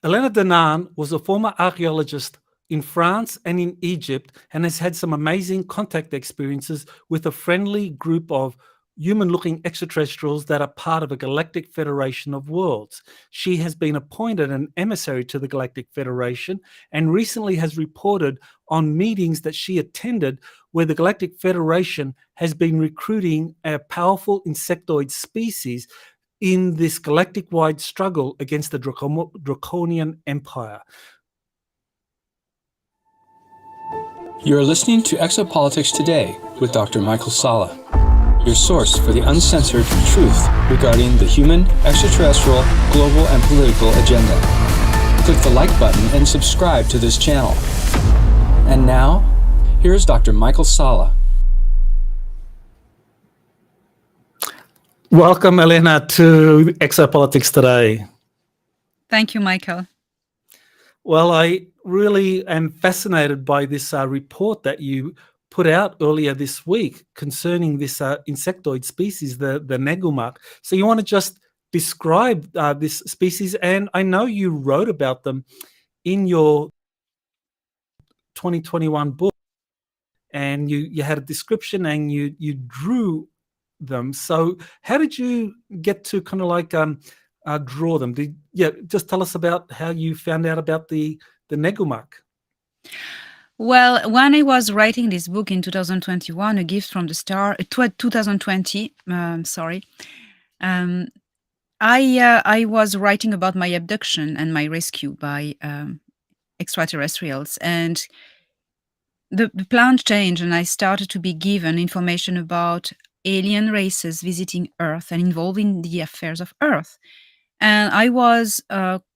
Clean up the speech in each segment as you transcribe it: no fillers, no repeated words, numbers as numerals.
Elena Danan was a former archaeologist in France and in Egypt and has had some amazing contact experiences with a friendly group of human-looking extraterrestrials that are part of a galactic federation of worlds. She has been appointed an emissary to the Galactic Federation and recently has reported on meetings that she attended where the Galactic Federation has been recruiting a powerful insectoid species in this galactic-wide struggle against the Draconian Empire. You're listening to Exopolitics Today with Dr. Michael Salla, your source for the uncensored truth regarding the human, extraterrestrial, global, and political agenda. Click the like button and subscribe to this channel. And now, here's Dr. Michael Salla. Welcome, Elena, to Exopolitics Today. Thank you, Michael. Well, I really am fascinated by this report that you put out earlier this week concerning this insectoid species, the Negumak. So you want to just describe this species, and I know you wrote about them in your 2021 book, and you had a description and you drew them. So how did you get to kind of like draw them? Just tell us about how you found out about the Negumak. Well, when I was writing this book in 2021, A Gift from the Star, 2020, I was writing about my abduction and my rescue by extraterrestrials, and the plan changed, and I started to be given information about alien races visiting Earth and involving the affairs of Earth. And I was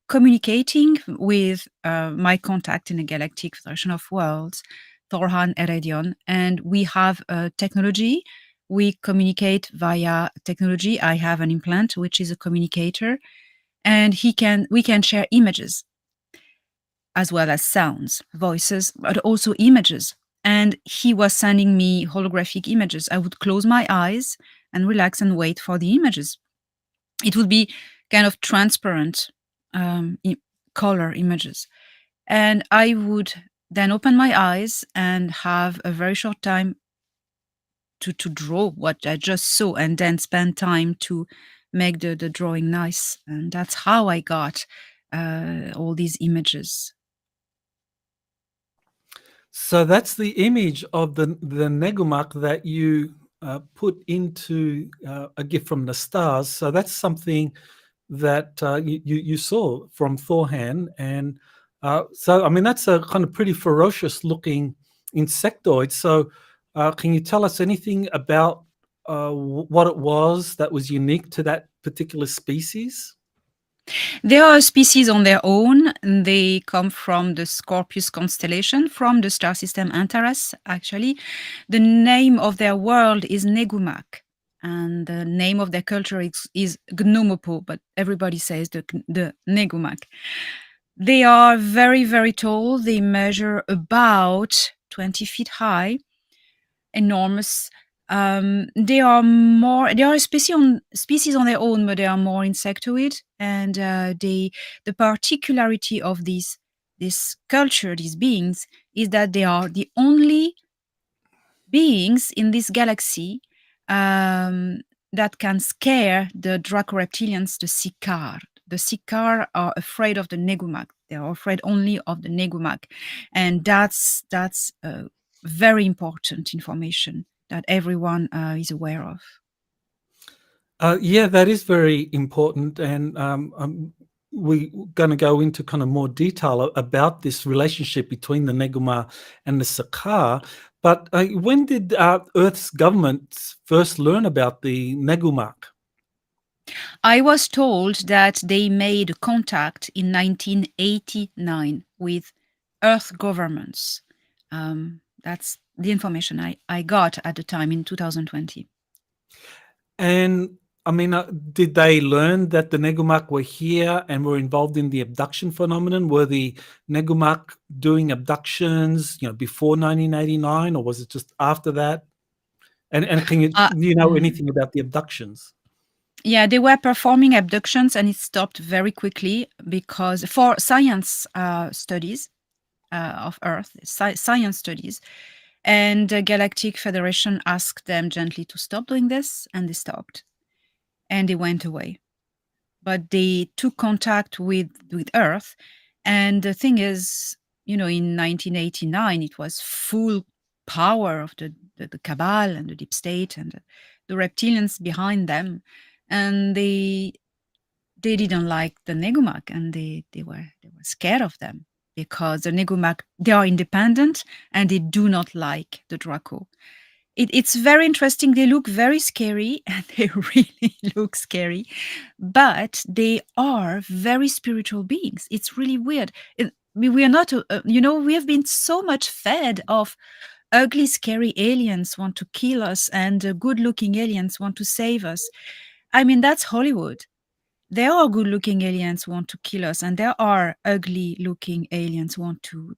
communicating with my contact in the Galactic Federation of Worlds, Thorhan Eredion, and we have a technology. We communicate via technology. I have an implant, which is a communicator, and we can share images as well as sounds, voices, but also images. And he was sending me holographic images. I would close my eyes and relax and wait for the images. It would be kind of transparent color images. And I would then open my eyes and have a very short time to draw what I just saw, and then spend time to make the drawing nice. And that's how I got all these images. So that's the image of the Negumak that you put into A Gift from the Stars. So that's something that you saw from Thorhan. And so, I mean, that's a kind of pretty ferocious looking insectoid. So can you tell us anything about what it was that was unique to that particular species? They are a species on their own. They come from the Scorpius constellation, from the star system Antares, actually. The name of their world is Negumak, and the name of their culture is Gnomopo, but everybody says the Negumak. They are very, very tall. They measure about 20 feet high, enormous. They are a species on their own, but they are more insectoid. And the particularity of this culture, these beings, is that they are the only beings in this galaxy that can scare the Draco reptilians, the Sikaar. The Sikaar are afraid of the Negumak. They are afraid only of the Negumak, and that's very important information that everyone is aware of. Yeah, that is very important, and we're going to go into kind of more detail about this relationship between the Neguma and the Sikaar. But when did Earth's government first learn about the Negumak? I was told that they made contact in 1989 with Earth governments. That's the information I got at the time in 2020. And I mean, did they learn that the Negumak were here and were involved in the abduction phenomenon? Were the Negumak doing abductions, before 1989, or was it just after that? And can you, do you know anything about the abductions? Yeah, they were performing abductions, and it stopped very quickly because for science studies of Earth, science studies, and the Galactic Federation asked them gently to stop doing this, and they stopped, and they went away. But they took contact with Earth, and the thing is, in 1989, it was full power of the cabal and the deep state and the reptilians behind them, and they didn't like the Negumak, and they were scared of them because the Negumak, they are independent and they do not like the Draco. It's very interesting. They look very scary, and they really look scary, but they are very spiritual beings. It's really weird. We are not, we have been so much fed of ugly, scary aliens want to kill us, and good-looking aliens want to save us. I mean, that's Hollywood. There are good-looking aliens who want to kill us, and there are ugly-looking aliens who want to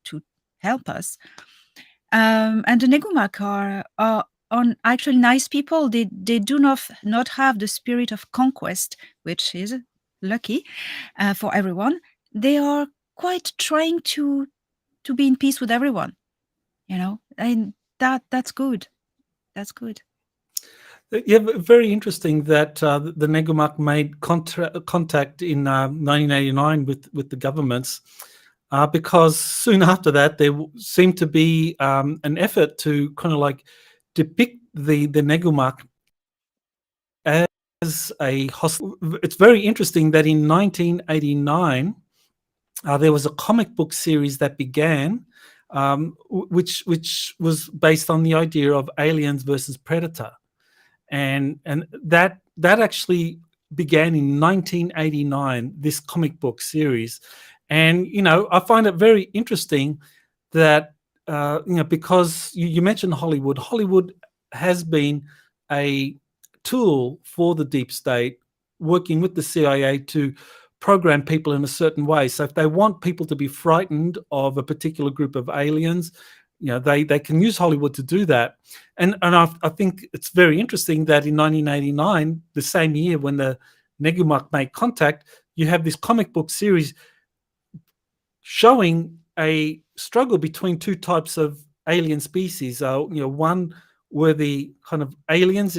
help us. And the Negumak are on actually nice people. They do not have the spirit of conquest, which is lucky for everyone. They are quite trying to be in peace with everyone, and that's good. That's good. Yeah, very interesting that the Negumak made contact in 1989 with the governments, because soon after that there seemed to be an effort to kind of like depict the Negumak as a hostile. It's very interesting that in 1989 there was a comic book series that began, which was based on the idea of aliens versus predator. And that actually began in 1989, this comic book series. And I find it very interesting that because you mentioned Hollywood has been a tool for the deep state, working with the CIA to program people in a certain way. So if they want people to be frightened of a particular group of aliens, they can use Hollywood to do that. And I think it's very interesting that in 1989, the same year when the Negumak made contact, you have this comic book series showing a struggle between two types of alien species. One were the kind of aliens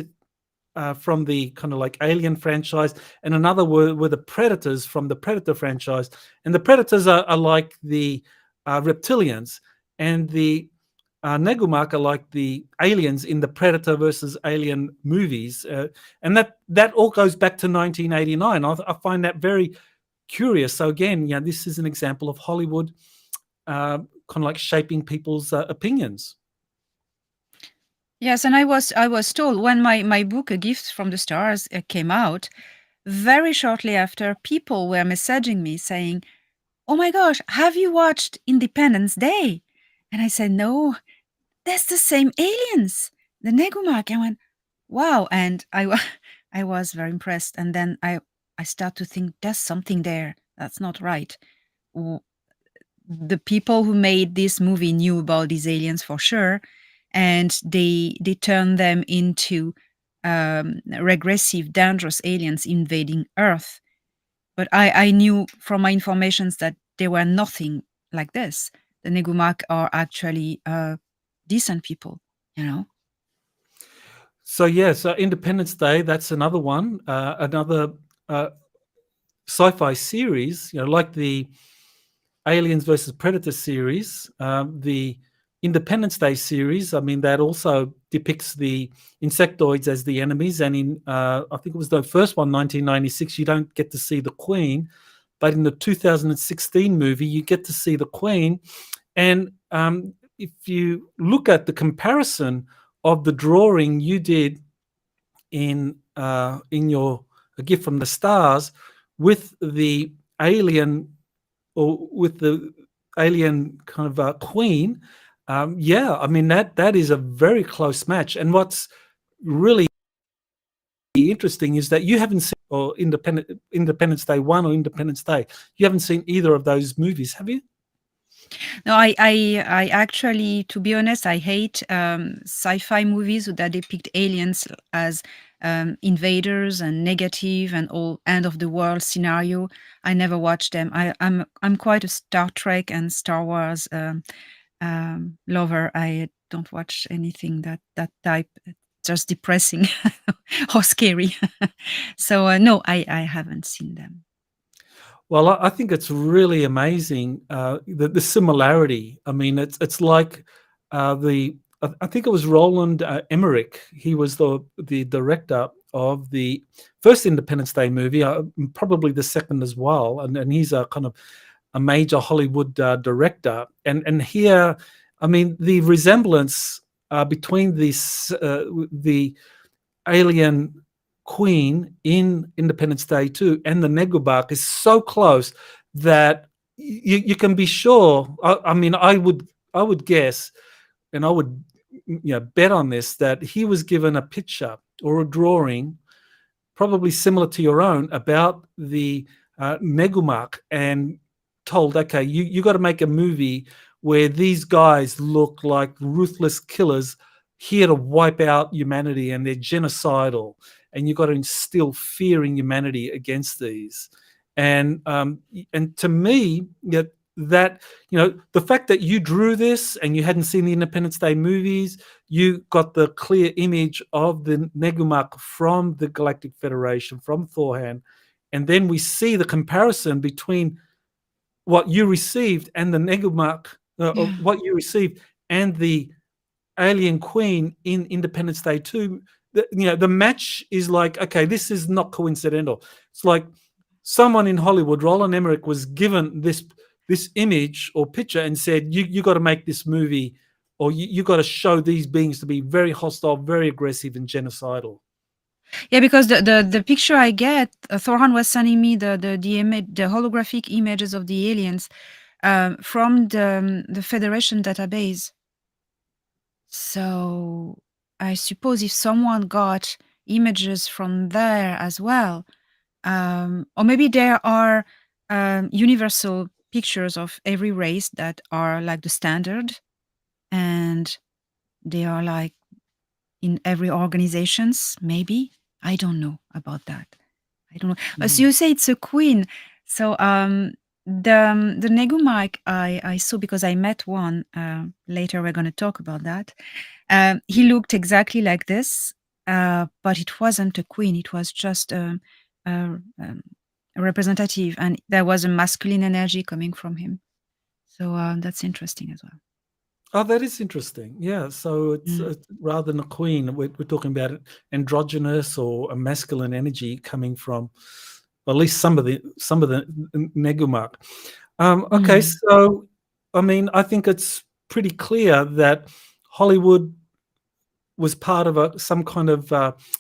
from the kind of like Alien franchise, and another were the Predators from the Predator franchise. And the Predators are like the Reptilians, and the Negumak are like the aliens in the Predator versus Alien movies. And that all goes back to 1989. I find that very curious. So again, this is an example of Hollywood kind of like shaping people's opinions. Yes, and I was told when my book, A Gift from the Stars, came out, very shortly after, people were messaging me saying, "Oh my gosh, have you watched Independence Day?" And I said, "No, that's the same aliens, the Negumak." I went, "Wow!" And I was very impressed. And then I start to think there's something there that's not right. The people who made this movie knew about these aliens for sure, and they turned them into regressive, dangerous aliens invading Earth. But I knew from my informations that they were nothing like this. The Negumak are actually decent people, So so Independence Day, that's another one, another sci-fi series, like the Aliens versus Predator series, the Independence Day series. I mean, that also depicts the insectoids as the enemies. And in, I think it was the first one, 1996, you don't get to see the Queen, but in the 2016 movie, you get to see the Queen. And if you look at the comparison of the drawing you did in your A Gift from the Stars with the alien, or with the alien kind of queen, I mean that is a very close match. And what's really interesting is that you haven't seen or Independence Day 1 or Independence Day. You haven't seen either of those movies, have you? No, I actually, to be honest, I hate sci-fi movies that depict aliens as invaders and negative and all end of the world scenario. I never watch them. I'm quite a Star Trek and Star Wars lover. I don't watch anything that type. It's just depressing or scary. So no, I haven't seen them. Well, I think it's really amazing, the similarity. I mean, it's like I think it was Roland Emmerich. He was the director of the first Independence Day movie, probably the second as well, and he's a kind of a major Hollywood director. And here, I mean, the resemblance between the alien queen in Independence Day 2 and the Negumak is so close that you can be sure. I mean, I would guess, and I would bet on this, that he was given a picture or a drawing, probably similar to your own, about the Negumak, and told, okay, you got to make a movie where these guys look like ruthless killers here to wipe out humanity, and they're genocidal, and you've got to instill fear in humanity against these. And to me, that the fact that you drew this and you hadn't seen the Independence Day movies, you got the clear image of the Negumak from the Galactic Federation, from Thorhan, and then we see the comparison between what you received and the Negumak, what you received and the alien queen in Independence Day 2. The match is like, okay, this is not coincidental. It's like someone in Hollywood, Roland Emmerich, was given this image or picture and said, you got to make this movie, or you got to show these beings to be very hostile, very aggressive, and genocidal. Yeah, because the picture I get, Thorhan was sending me the holographic images of the aliens from the Federation database. So I suppose if someone got images from there as well, or maybe there are universal pictures of every race that are like the standard, and they are like in every organizations. Maybe I don't know about that. I don't know. As you say, it's a queen. So the Negumak I saw, because I met one. Later we're going to talk about that. He looked exactly like this, but it wasn't a queen. It was just a representative, and there was a masculine energy coming from him. So that's interesting as well. Oh, that is interesting. Yeah, so it's rather than a queen, we're talking about androgynous or a masculine energy coming from, at least some of the Negumak. Okay, so I mean, I think it's pretty clear that Hollywood was part of some kind of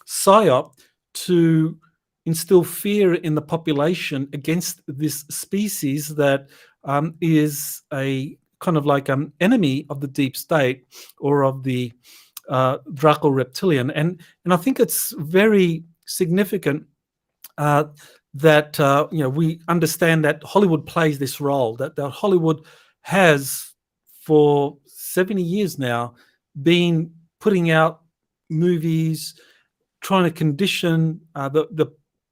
psyop to instill fear in the population against this species that is a kind of like an enemy of the deep state, or of the Draco Reptilian. And I think it's very significant that we understand that Hollywood plays this role, that Hollywood has for 70 years now been putting out movies, trying to condition the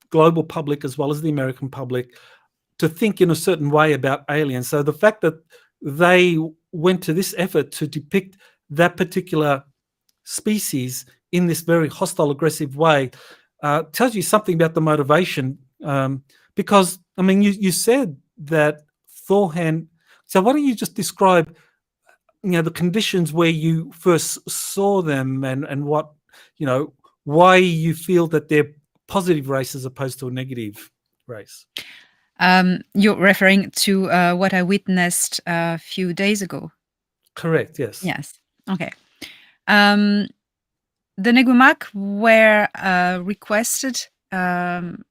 global public as well as the American public to think in a certain way about aliens. So the fact that they went to this effort to depict that particular species in this very hostile, aggressive way tells you something about the motivation. Because, I mean, you said that Thorhan. So why don't you just describe, the conditions where you first saw them, and what, why you feel that they're positive race as opposed to a negative race? You're referring to what I witnessed a few days ago. Correct. Yes. Yes. Okay. The Negumak were requested in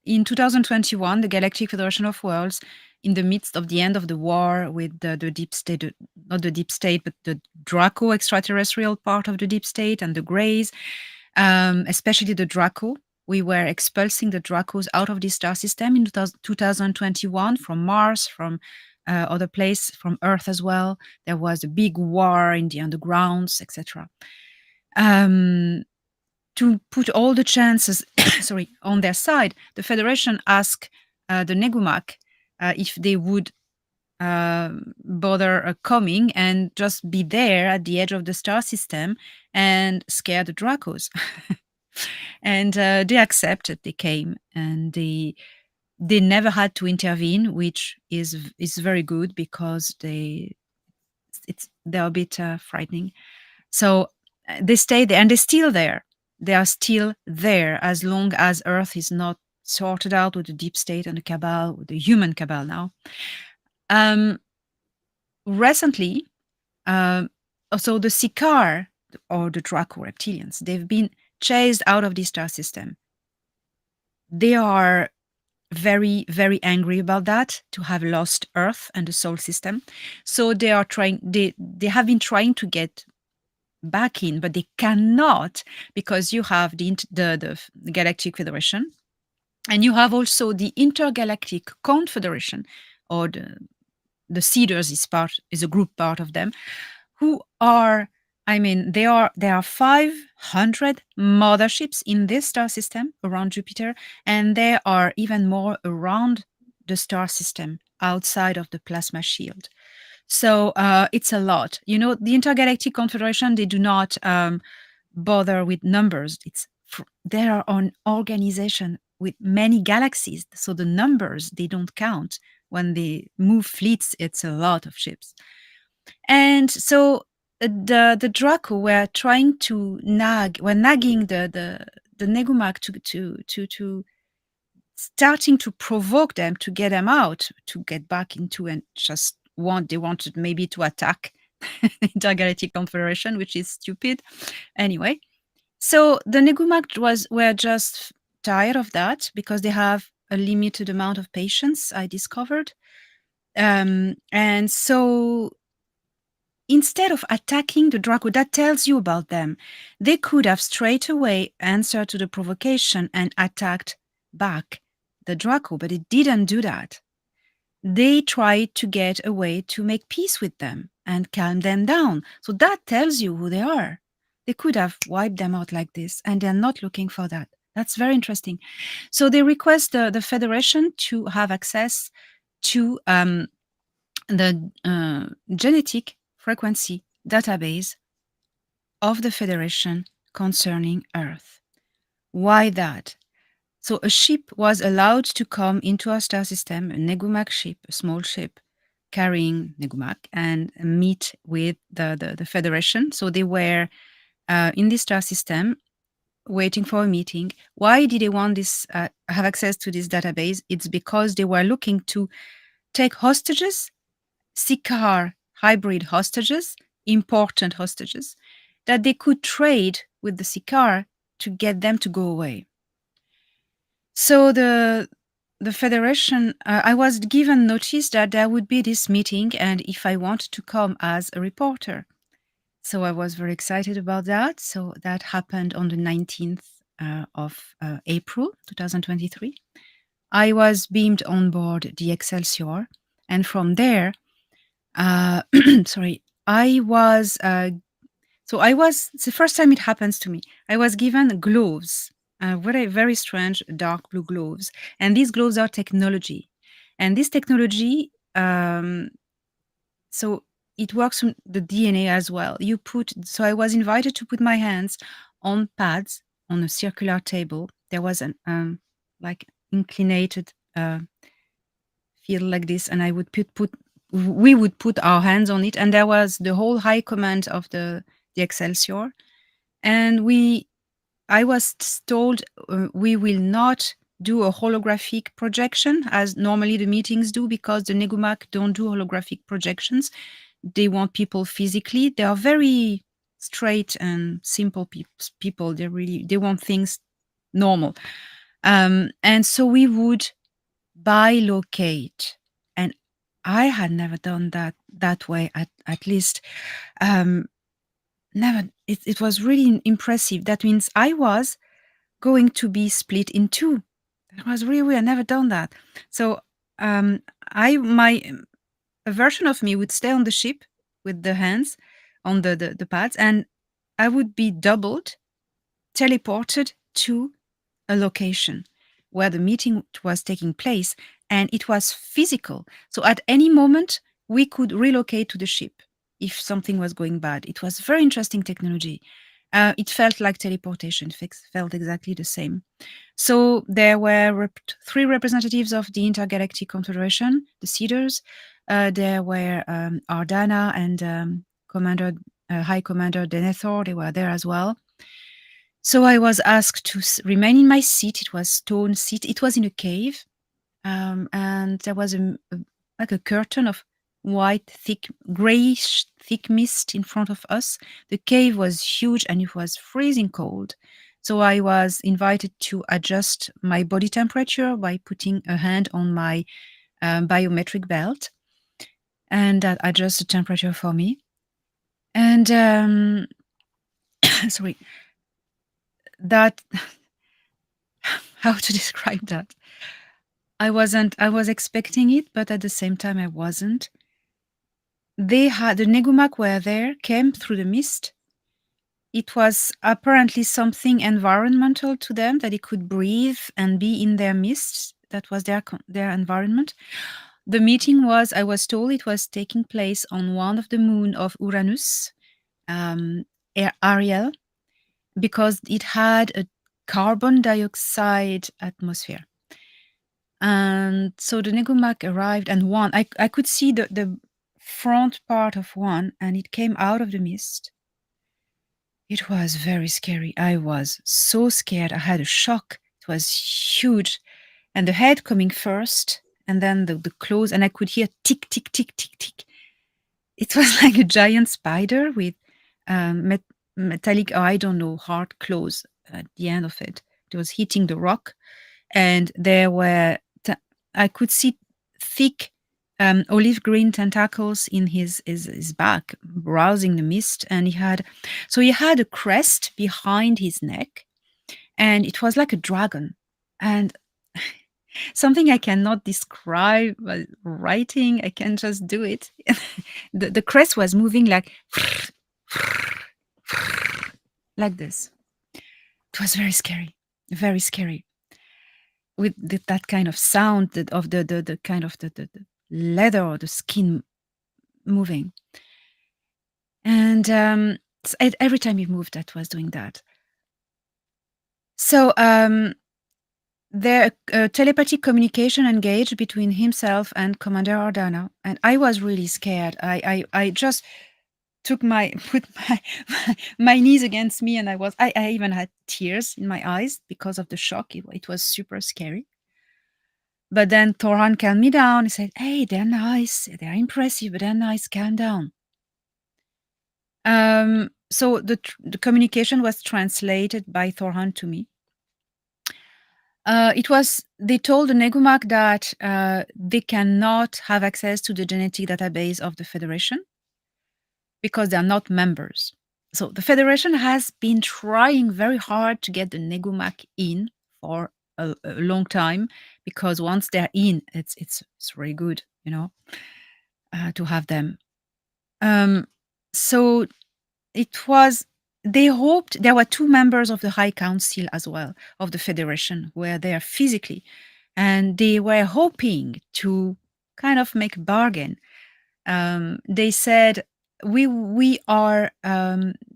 2021, the Galactic Federation of Worlds, in the midst of the end of the war with the deep state, not the deep state, but the Draco extraterrestrial part of the deep state, and the Greys, especially the Draco. We were expulsing the Dracos out of the star system in 2021 from Mars, from other place from Earth as well. There was a big war in the undergrounds, etc. To put all the chances, sorry, on their side, the Federation asked the Negumak if they would bother coming and just be there at the edge of the star system and scare the Dracos. And they accepted. They came, and they never had to intervene, which is very good, because they're a bit frightening. So they stayed there, and they're still there. They are still there as long as Earth is not sorted out with the deep state and the cabal, with the human cabal now. Recently, so the Sikaar, or the Draco reptilians, they've been chased out of the star system. They are very, very angry about that, to have lost Earth and the Sol system. So they are trying. They have been trying to get back in, but they cannot, because you have the Galactic Federation, and you have also the Intergalactic Confederation, or the Cedars is a group part of them, who are, I mean, there are 500 motherships in this star system around Jupiter, and there are even more around the star system outside of the plasma shield. So it's a lot. You know, the Intergalactic Confederation, they do not bother with numbers. They are an organization with many galaxies, so the numbers, they don't count. When they move fleets, it's a lot of ships. And so the Draco were trying to nagging the Negumak to starting to provoke them, to get them out, to get back into, and they wanted maybe to attack the Intergalactic Confederation, which is stupid. Anyway, so the Negumak were just tired of that, because they have a limited amount of patience, I discovered. And so instead of attacking the Draco, that tells you about them. They could have straight away answered to the provocation and attacked back the Draco, but it didn't do that. They tried to get a way to make peace with them and calm them down. So that tells you who they are. They could have wiped them out like this, and they're not looking for that. That's very interesting. So they request the Federation to have access to the genetic frequency database of the Federation concerning Earth. Why that? So a ship was allowed to come into our star system, a Negumak ship, a small ship carrying Negumak, and meet with the Federation. So they were in the star system waiting for a meeting. Why did they want this, have access to this database? It's because they were looking to take hostages, Sikaar hybrid hostages, important hostages, that they could trade with the Sikaar to get them to go away. So the Federation, I was given notice that there would be this meeting, and if I wanted to come as a reporter. So I was very excited about that. So that happened on the 19th of April 2023. I was beamed on board the Excelsior, and from there, sorry, it's the first time it happens to me. I was given gloves, very, very strange dark blue gloves. And these gloves are technology. And this technology, so it works on the DNA as well. So I was invited to put my hands on pads on a circular table. There was an like inclinated field like this, and we would put our hands on it, and there was the whole high command of the Excelsior, and I was told we will not do a holographic projection as normally the meetings do, because the Negumak don't do holographic projections. They want people physically. They are very straight and simple people. They want things normal, and so we would bilocate. And I had never done that way, at least. Never. It was really impressive. That means I was going to be split in two. That was really weird. I never done that. So my a version of me would stay on the ship with the hands on the pads, and I would be doubled, teleported to a location where the meeting was taking place, and it was physical. So at any moment, we could relocate to the ship if something was going bad. It was very interesting technology. It felt like teleportation, felt exactly the same. So there were 3 representatives of the Intergalactic Confederation, the Cedars. There were Ardana and High Commander Denethor. They were there as well. So I was asked to remain in my seat. It was stone seat. It was in a cave, and there was like a curtain of white, thick, grayish, thick mist in front of us. The cave was huge and it was freezing cold. So I was invited to adjust my body temperature by putting a hand on my biometric belt, and that adjusts the temperature for me. And sorry, that how to describe that? I was expecting it, but at the same time I wasn't. The Negumak were there, came through the mist. It was apparently something environmental to them, that they could breathe and be in their mist. That was their environment. The meeting was, I was told, it was taking place on one of the moon of Uranus, Ariel, because it had a carbon dioxide atmosphere. And so the Negumak arrived, and one, I could see the front part of one, and it came out of the mist. It was very scary. I was so scared. I had a shock. It was huge. And the head coming first, and then the claws, and I could hear tick, tick, tick, tick, tick. It was like a giant spider with metallic, I don't know, hard claws at the end of it. It was hitting the rock, and there were, I could see thick olive green tentacles in his back, browsing the mist, and he had a crest behind his neck, and it was like a dragon, and something I cannot describe by writing. I can just do it. The crest was moving like this. It was very scary, very scary, with that kind of sound of the kind of the leather or the skin moving. And every time he moved, that was doing that. So there telepathic communication engaged between himself and Commander Ardana, and I was really scared. I just put my knees against me, and I even had tears in my eyes because of the shock. It was super scary. But then Thorhan calmed me down. He said, "Hey, they're nice. They're impressive, but they're nice. Calm down." So the communication was translated by Thorhan to me. They told the Negumak that they cannot have access to the genetic database of the Federation because they are not members. So the Federation has been trying very hard to get the Negumak in for a long time, because once they're in, it's really good, to have them. So they hoped. There were 2 members of the High Council as well of the Federation who were there physically, and they were hoping to kind of make a bargain. They said, we are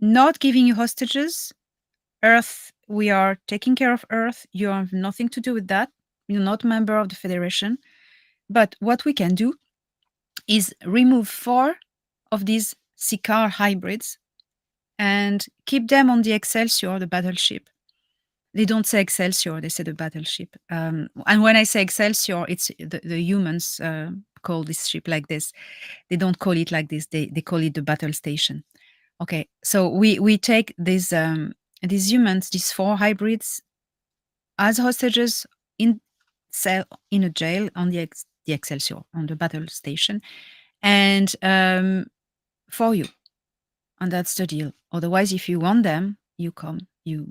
not giving you hostages. Earth, we are taking care of Earth. You have nothing to do with that. You're not a member of the Federation. But what we can do is remove 4 of these Sikaar hybrids and keep them on the Excelsior, the battleship. They don't say Excelsior, they say the battleship. And when I say Excelsior, it's the humans call this ship like this. They don't call it like this. They call it the battle station. Okay, so we take these humans, these 4 hybrids, as hostages in a jail on the Excelsior, on the battle station, and for you. And that's the deal. Otherwise, if you want them, you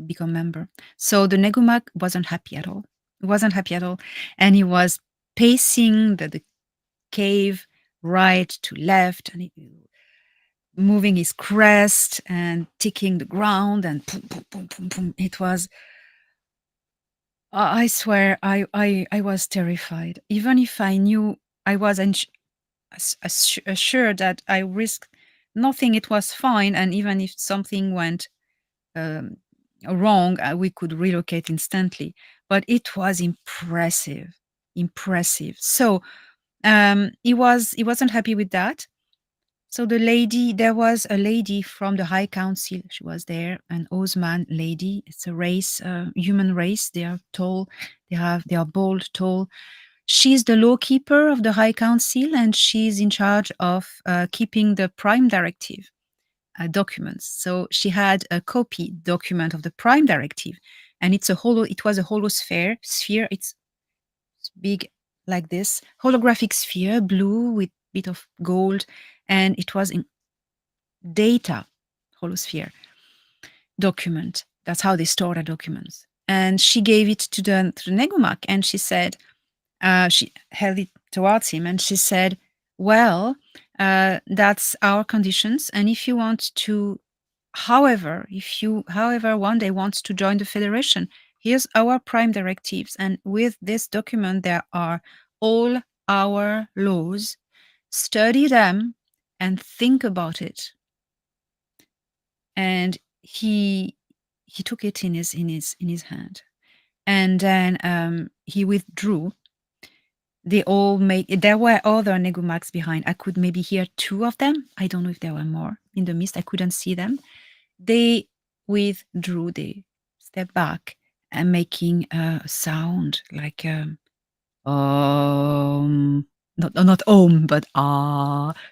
become member. So the Negumak wasn't happy at all. He wasn't happy at all. And he was pacing the cave right to left, and moving his crest and ticking the ground, and boom, boom, boom, boom, boom. It was, I swear, I was terrified. Even if I knew I was assured that I risked nothing, it was fine. And even if something went wrong, we could relocate instantly. But it was impressive, impressive. So he wasn't happy with that. So there was a lady from the High Council. She was there, an Osman lady. It's a race, human race. They are tall. They are bold, tall. She's the law keeper of the High Council, and she's in charge of keeping the Prime Directive documents. So she had a copy document of the Prime Directive, and it was a holosphere. It's big like this, holographic sphere, blue with bit of gold, and it was in data holosphere document. That's how they store their documents. And she gave it to the Negumak, and she said, she held it towards him, and she said, well, that's our conditions. And if you want to, however one day wants to join the Federation, here's our Prime Directives. And with this document, there are all our laws. Study them and think about it. And he took it in his hand, and then he withdrew. There were other Negumaks behind. I could maybe hear two of them. I don't know if there were more in the mist. I couldn't see them. They withdrew. They stepped back and making a sound like not but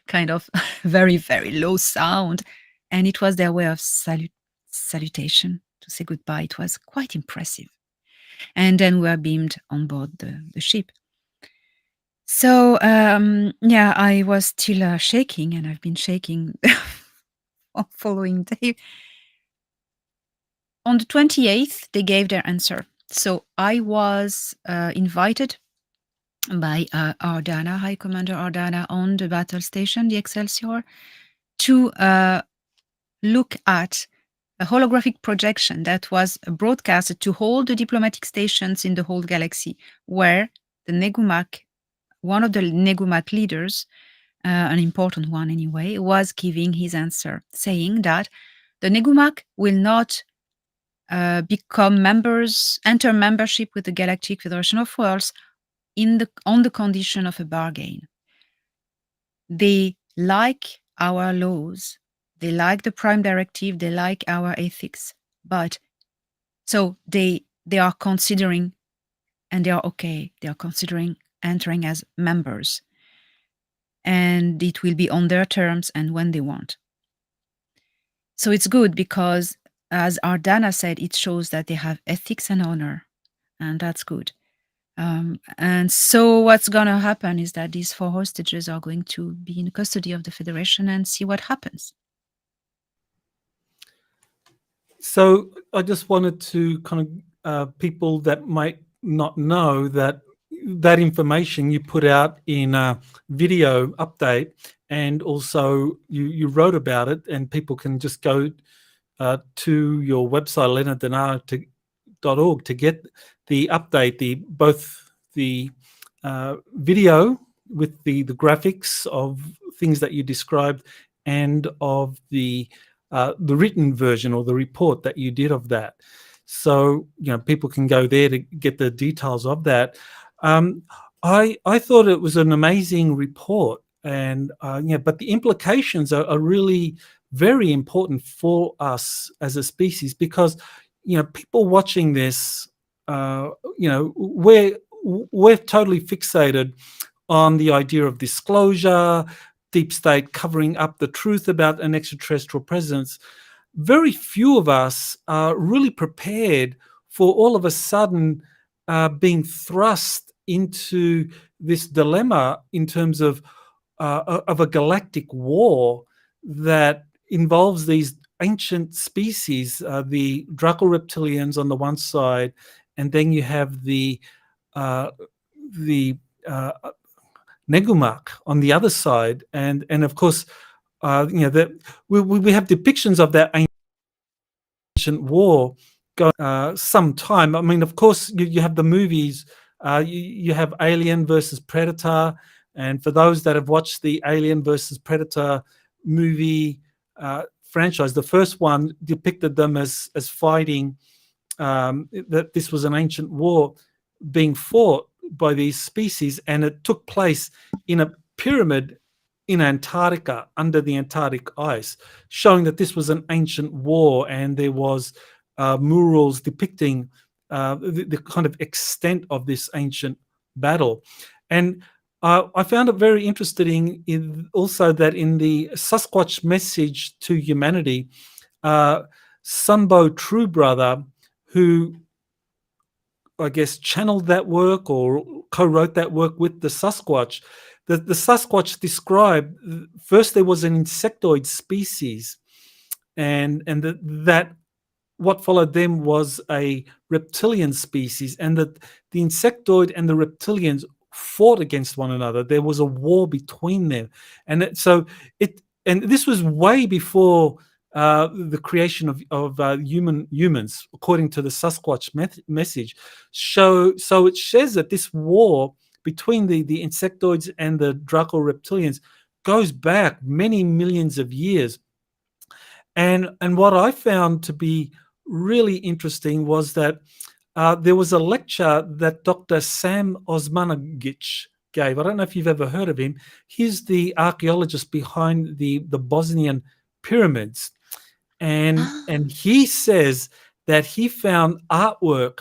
kind of very, very low sound. And it was their way of salutation, to say goodbye. It was quite impressive. And then we were beamed on board the ship. So, yeah, I was still shaking, and I've been shaking following day. On the 28th, they gave their answer. So I was invited by Ardana, High Commander Ardana, on the battle station, the Excelsior, to look at a holographic projection that was broadcasted to all the diplomatic stations in the whole galaxy, where the Negumak, one of the Negumak leaders, an important one anyway, was giving his answer, saying that the Negumak will not enter membership with the Galactic Federation of Worlds on the condition of a bargain. They like our laws, they like the Prime Directive, they like our ethics, but so they are considering, and they are okay, they are considering entering as members, and it will be on their terms and when they want. So it's good because, as Ardana said, it shows that they have ethics and honor, and that's good. And so what's going to happen is that these 4 hostages are going to be in custody of the Federation and see what happens. So I just wanted to kind of people that might not know that information you put out in a video update, and also you wrote about it, and people can just go to your website, leonarddenard.org, to get the update, both the video with the graphics of things that you described, and of the written version or the report that you did of that. So people can go there to get the details of that. I thought it was an amazing report, and but the implications are really very important for us as a species, because people watching this, we're totally fixated on the idea of disclosure, deep state covering up the truth about an extraterrestrial presence. Very few of us are really prepared for all of a sudden being thrust into this dilemma in terms of a galactic war that involves these ancient species, the Draco reptilians on the one side, and then you have the Negumak on the other side, and of course, that we have depictions of that ancient war going some time. I mean, of course, you have the movies. You have Alien versus Predator, and for those that have watched the Alien versus Predator movie franchise, the first one depicted them as fighting. That this was an ancient war being fought by these species, and it took place in a pyramid in Antarctica under the Antarctic ice, showing that this was an ancient war, and there was murals depicting the kind of extent of this ancient battle. And I found it very interesting also that in the Sasquatch message to humanity, Sunbo True Brother, who I guess channeled that work or co-wrote that work with the Sasquatch, the Sasquatch described first there was an insectoid species, and that what followed them was a reptilian species, and that the insectoid and the reptilians fought against one another. There was a war between them, and this was way before the creation of humans, according to the Sasquatch message. So it says that this war between the insectoids and the Draco reptilians goes back many millions of years. And what I found to be really interesting was that there was a lecture that Dr. Sam Osmanagic gave. I don't know if you've ever heard of him. He's the archaeologist behind the Bosnian pyramids. And he says that he found artwork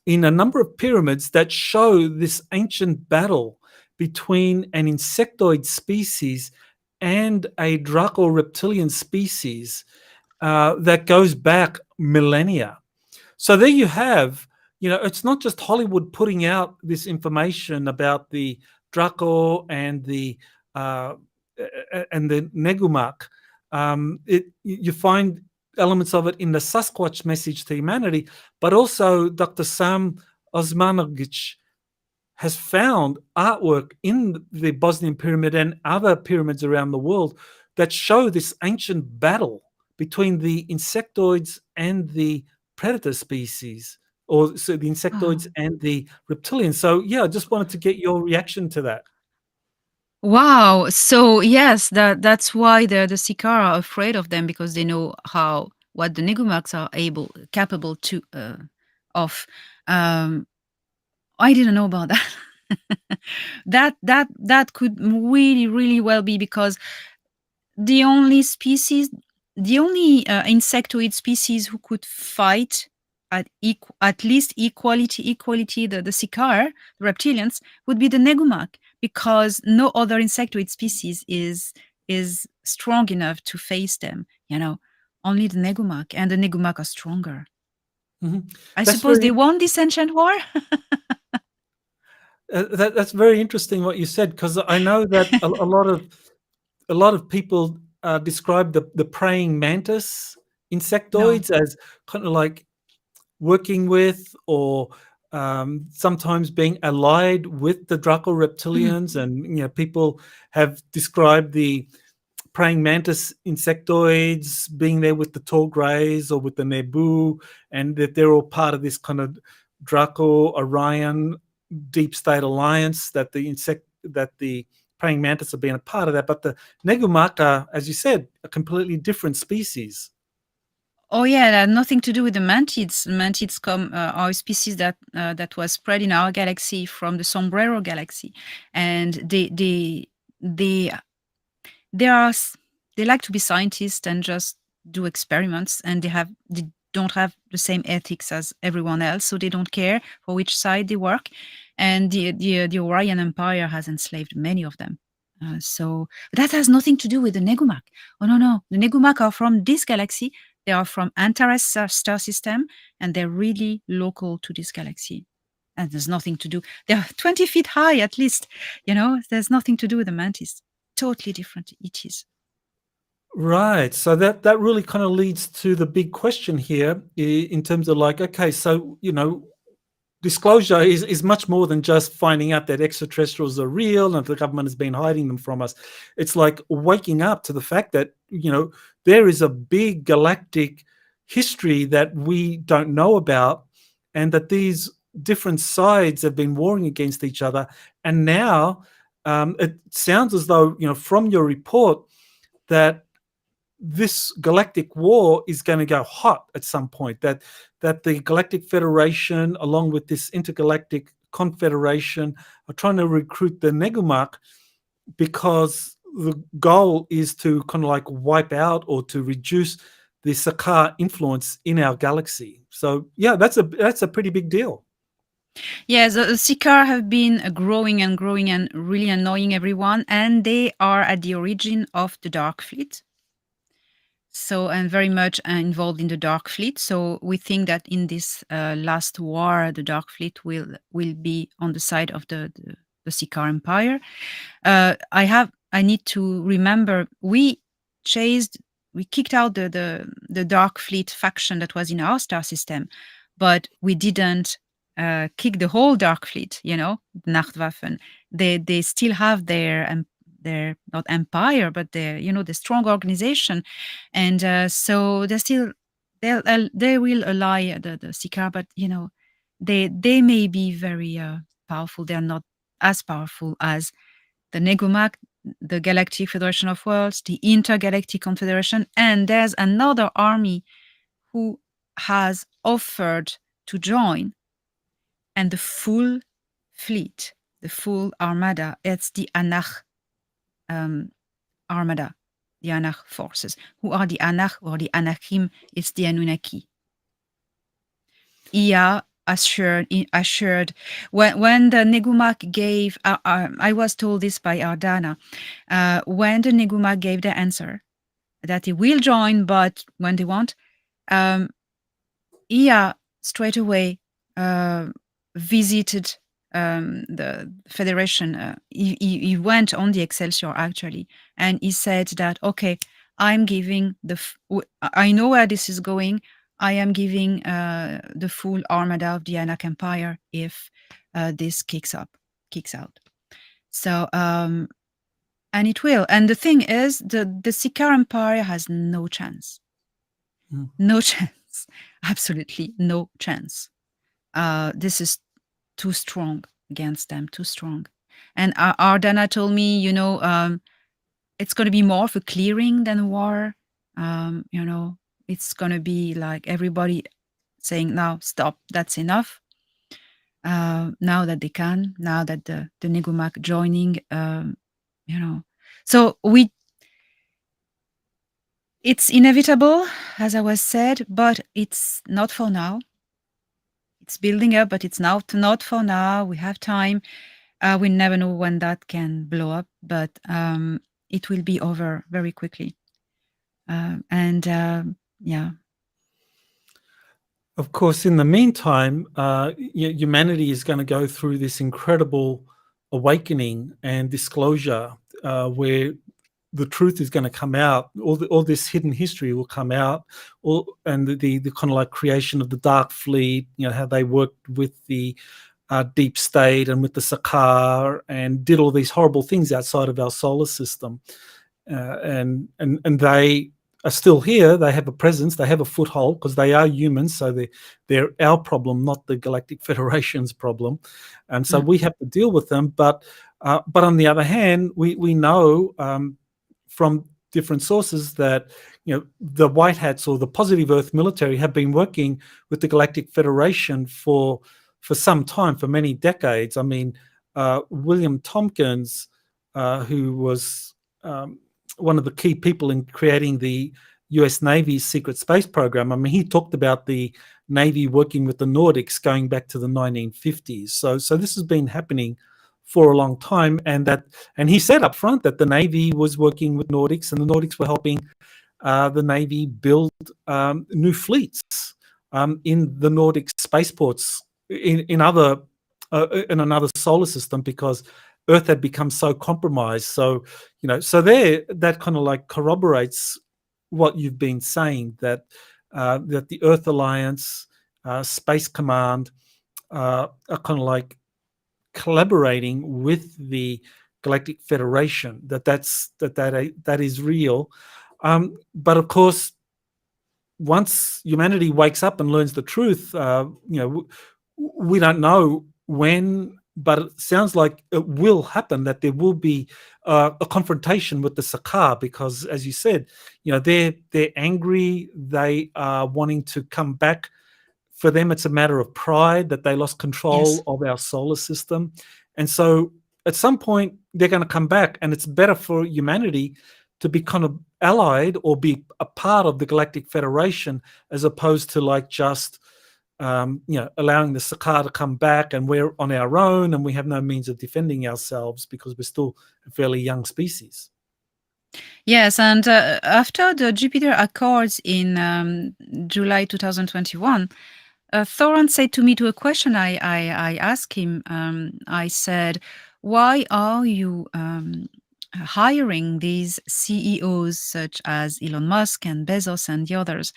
in a number of pyramids that show this ancient battle between an insectoid species and a Draco reptilian species that goes back millennia. So there you have, it's not just Hollywood putting out this information about the Draco and the Negumak. You find elements of it in the Sasquatch message to humanity, but also Dr. Sam Osmanagic has found artwork in the Bosnian pyramid and other pyramids around the world that show this ancient battle between the insectoids and the predator species, or so the insectoids and the reptilians. So yeah, I just wanted to get your reaction to that. Wow. So yes, that's why the Sikara are afraid of them, because they know what the Negumaks are capable to of. I didn't know about that. that could really, really well be because the only insectoid species who could fight at least equality, the Sikar, the reptilians, would be the Negumak, because no other insectoid species is strong enough to face them. Only the Negumak, and the Negumak are stronger. Mm-hmm. I suppose they won this ancient war. That's very interesting what you said, because I know that a lot of people describe the praying mantis insectoids as kind of like working with, or sometimes being allied with the Draco reptilians. And people have described the praying mantis insectoids being there with the tall greys or with the Nebu, and that they're all part of this kind of Draco Orion deep state alliance, that the praying mantis are being a part of that. But the Negumak are, as you said, a completely different species. Oh yeah, that had nothing to do with the mantids. Mantids are a species that was spread in our galaxy from the Sombrero galaxy, and they like to be scientists and just do experiments, and they don't have the same ethics as everyone else, so they don't care for which side they work. And the Orion Empire has enslaved many of them. So that has nothing to do with the Negumak. Oh no, the Negumak are from this galaxy. They are from Antares star system, and they're really local to this galaxy. And there's nothing to do. They're 20 feet high, at least. There's nothing to do with the mantis. Totally different it is. Right. So that really kind of leads to the big question here in terms of like, okay, so, disclosure is much more than just finding out that extraterrestrials are real and the government has been hiding them from us. It's like waking up to the fact that, there is a big galactic history that we don't know about, and that these different sides have been warring against each other. And now it sounds as though, from your report, that this galactic war is going to go hot at some point, that the Galactic Federation, along with this intergalactic confederation, are trying to recruit the Negumak, because the goal is to kind of like wipe out or to reduce the Sakaar influence in our galaxy. So yeah, that's a pretty big deal. Yes, the Sakaar have been growing and growing and really annoying everyone, and they are at the origin of the Dark Fleet. So, and very much involved in the Dark Fleet. So we think that in this last war, the Dark Fleet will be on the side of the Sakaar Empire. I need to remember, we kicked out the Dark Fleet faction that was in our star system, but we didn't kick the whole Dark Fleet. Nachtwaffen. They still have their not empire, but their the strong organization, and so they will ally the Sakaar, but they may be very powerful. They are not as powerful as the Negumak, the Galactic Federation of Worlds, the Intergalactic Confederation, and there's another army who has offered to join, and the full fleet, the full armada, it's the Anach armada, the Anach forces. Who are the Anach or the Anachim? It's the Anunnaki. Ia assured when the Negumak gave, I was told this by Ardana, when the Negumak gave the answer that he will join, but when they want, Ia straight away visited the Federation. He went on the Excelsior actually, and he said that, okay, I'm giving I know where this is going. I am giving the full armada of the Anak Empire if this kicks out. So and it will. And the thing is, the Sakaar Empire has no chance. No chance. Absolutely no chance. This is too strong against them, too strong. And Ardana told me, it's going to be more of a clearing than war. It's going to be like everybody saying, now stop, that's enough. Now that they can, now that the Negumak joining, So it's inevitable, as I was said, but it's not for now. It's building up, but it's not for now. We have time. We never know when that can blow up, but it will be over very quickly. Yeah. Of course, in the meantime, humanity is going to go through this incredible awakening and disclosure where the truth is going to come out. All this hidden history will come out, and the kind of like creation of the Dark Fleet, how they worked with the deep state and with the Sakaar and did all these horrible things outside of our solar system. And they are still here. They have a presence. They have a foothold because they are humans. So they're our problem, not the Galactic Federation's problem. And so we have to deal with them. But on the other hand, we know from different sources that the White Hats or the Positive Earth military have been working with the Galactic Federation for some time, for many decades. I mean, William Tompkins, who was one of the key people in creating the US Navy's secret space program, I mean, he talked about the Navy working with the Nordics going back to the 1950s. So this has been happening for a long time, and he said up front that the Navy was working with Nordics, and the Nordics were helping the Navy build new fleets in the Nordic spaceports in another solar system, because Earth had become so compromised. So that kind of like corroborates what you've been saying, that the Earth Alliance, Space Command, are kind of like collaborating with the Galactic Federation. That is real. But of course, once humanity wakes up and learns the truth, we don't know when, but it sounds like it will happen, that there will be a confrontation with the Sakaar, because, as you said, they're angry. They are wanting to come back. For them, it's a matter of pride that they lost control Yes. of our solar system. And so at some point, they're going to come back, and it's better for humanity to be kind of allied or be a part of the Galactic Federation, as opposed to like just allowing the Sakaar to come back and we're on our own and we have no means of defending ourselves because we're still a fairly young species. Yes, and after the Jupiter Accords in July 2021, Thoron said to me, to a question I asked him, I said, why are you hiring these CEOs such as Elon Musk and Bezos and the others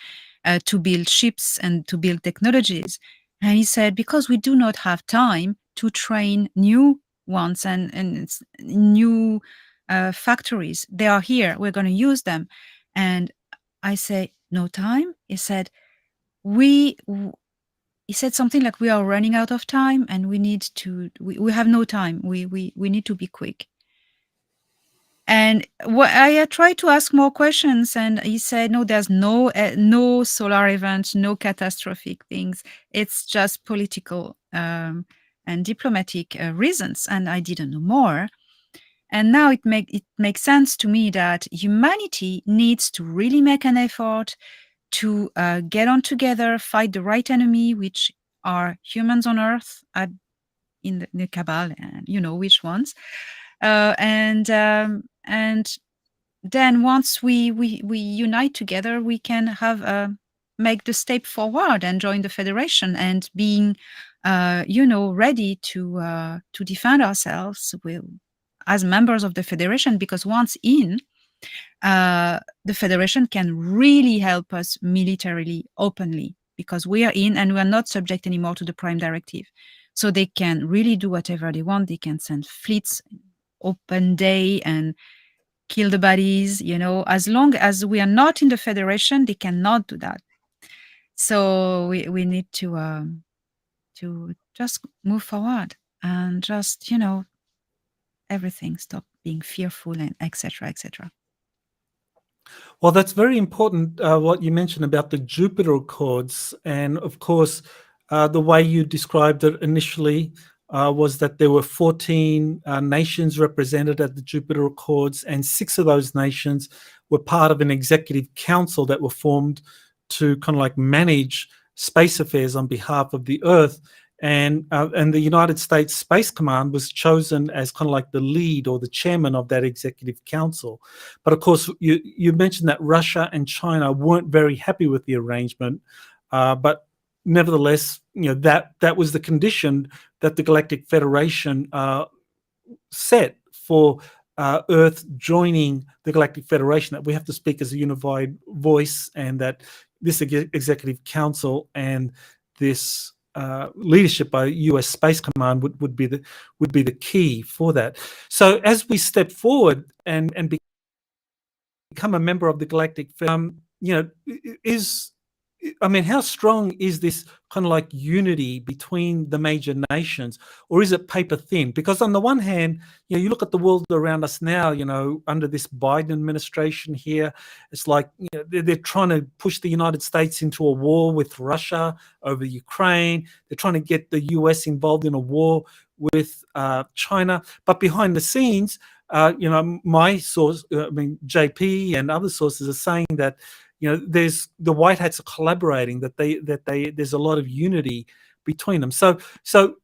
to build ships and to build technologies? And he said, because we do not have time to train new ones and new factories. They are here. We're going to use them. And I say, no time? He said, he said something like, we are running out of time and we need to, we have no time. We need to be quick. And I tried to ask more questions, and he said, no, there's no solar event, no catastrophic things. It's just political and diplomatic reasons. And I didn't know more. And now it makes sense to me that humanity needs to really make an effort to get on together, fight the right enemy, which are humans on Earth in the cabal, and you know which ones. And then once we unite together, we can have make the step forward and join the Federation and being, ready to defend ourselves as members of the Federation. Because once in, the Federation can really help us militarily, openly, because we are in and we are not subject anymore to the Prime Directive. So they can really do whatever they want. They can send fleets, open day, and kill the baddies. As long as we are not in the Federation, they cannot do that. So we need to just move forward and just, everything, stop being fearful, and etc., etc. Well, that's very important, what you mentioned about the Jupiter Accords. And of course, the way you described it initially was that there were 14 nations represented at the Jupiter Accords, and 6 of those nations were part of an executive council that were formed to kind of like manage space affairs on behalf of the Earth. And the United States Space Command was chosen as kind of like the lead or the chairman of that executive council. But of course, you mentioned that Russia and China weren't very happy with the arrangement, but nevertheless, that was the condition that the Galactic Federation set for Earth joining the Galactic Federation, that we have to speak as a unified voice, and that this executive council and this leadership by US Space Command would be the key for that. So as we step forward and become a member of the Galactic, how strong is this kind of like unity between the major nations, or is it paper thin? Because on the one hand, you look at the world around us now, under this Biden administration here, it's like, they're trying to push the United States into a war with Russia over Ukraine. They're trying to get the US involved in a war with China. But behind the scenes, my source, JP and other sources are saying that, there's the White Hats are collaborating, that there's a lot of unity between them. So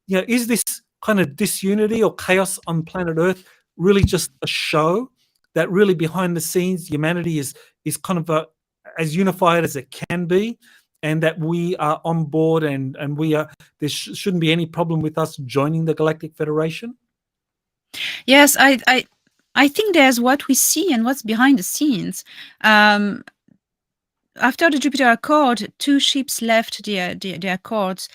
is this kind of disunity or chaos on planet Earth really just a show, that really behind the scenes humanity is kind of as unified as it can be, and that we are on board and we are, there shouldn't be any problem with us joining the Galactic Federation? Yes, I think there's what we see and what's behind the scenes. After the Jupiter Accord, 2 ships left the Accords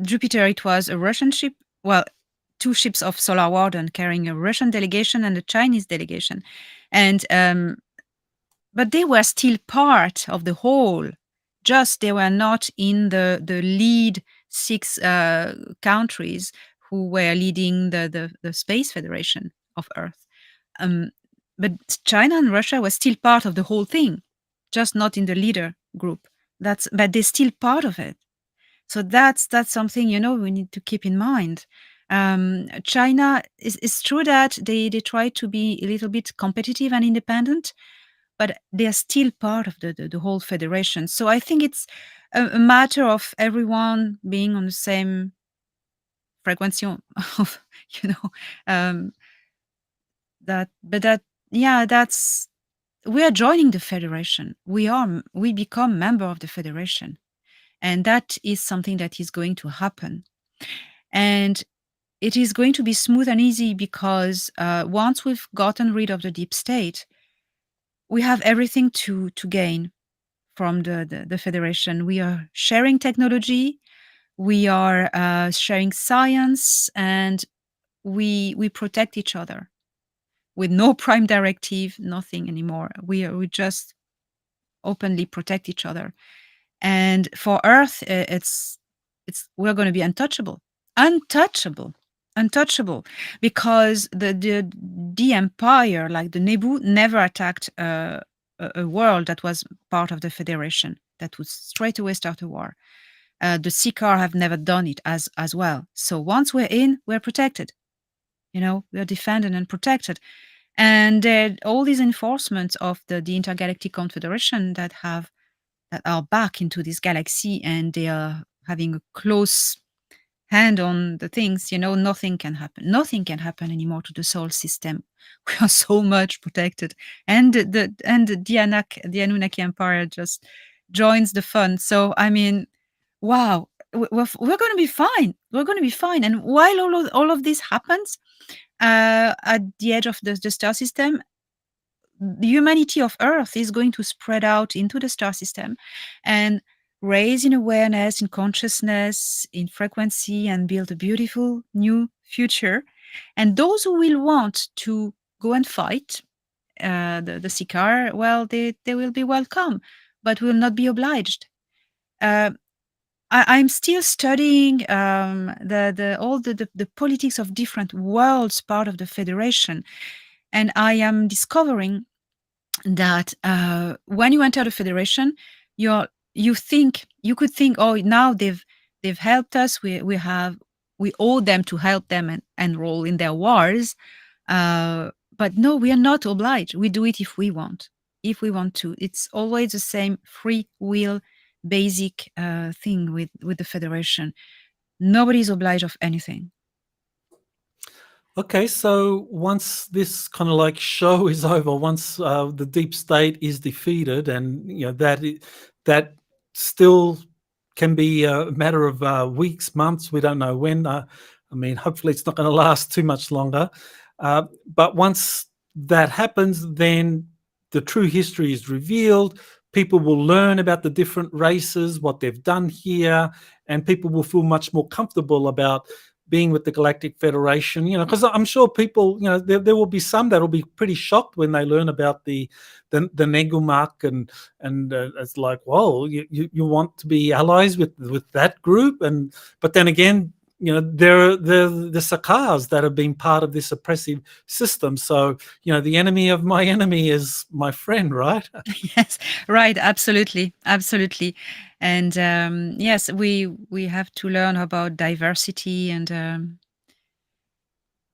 Jupiter, it was a Russian ship, well, 2 ships of Solar Warden carrying a Russian delegation and a Chinese delegation. And but they were still part of the whole. Just they were not in the lead 6 countries who were leading the Space Federation of Earth. But China and Russia were still part of the whole thing, just not in the leader group. But they're still part of it. So that's something, we need to keep in mind. China, it's true that they try to be a little bit competitive and independent, but they're still part of the whole federation. So I think it's a matter of everyone being on the same frequency of, that's we are joining the federation. We become member of the federation. And that is something that is going to happen. And it is going to be smooth and easy because once we've gotten rid of the deep state, we have everything to gain from the federation. We are sharing technology, we are sharing science, and we protect each other with no prime directive, nothing anymore. We just openly protect each other. And for Earth, we're going to be untouchable, because the empire, like the Nebu, never attacked a world that was part of the Federation. That would straight away start a war. The Seeker have never done it as well. So once we're in, we're protected. We're defended and protected. And all these enforcements of the Intergalactic Confederation that are back into this galaxy, and they are having a close hand on the things, nothing can happen. Nothing can happen anymore to the solar system. We are so much protected. And the Anunnaki Empire just joins the fun. So, I mean, wow, we're going to be fine. We're going to be fine. And while all of this happens, at the edge of the star system, the humanity of Earth is going to spread out into the star system and raise in awareness, in consciousness, in frequency, and build a beautiful new future. And those who will want to go and fight the Sikaar, well, they will be welcome, but will not be obliged. I'm still studying all the politics of different worlds, part of the Federation, and I am discovering that when you enter the Federation, you could think, oh, now they've helped us. We owe them to help them and enroll in their wars. But no, we are not obliged. We do it if we want. If we want to, it's always the same free will, basic thing with the Federation. Nobody's obliged of anything. Okay, so once this kind of like show is over, once the deep state is defeated, and that still can be a matter of weeks, months. We don't know when. I mean, hopefully it's not going to last too much longer. But once that happens, then the true history is revealed. People will learn about the different races, what they've done here, and people will feel much more comfortable about being with the Galactic Federation, because I'm sure people, there will be some that will be pretty shocked when they learn about the Negumak, and it's like, whoa, you want to be allies with that group, but then again, they're the Sakaars that have been part of this oppressive system. So, the enemy of my enemy is my friend, right? Yes, right. Absolutely. And yes, we have to learn about diversity, and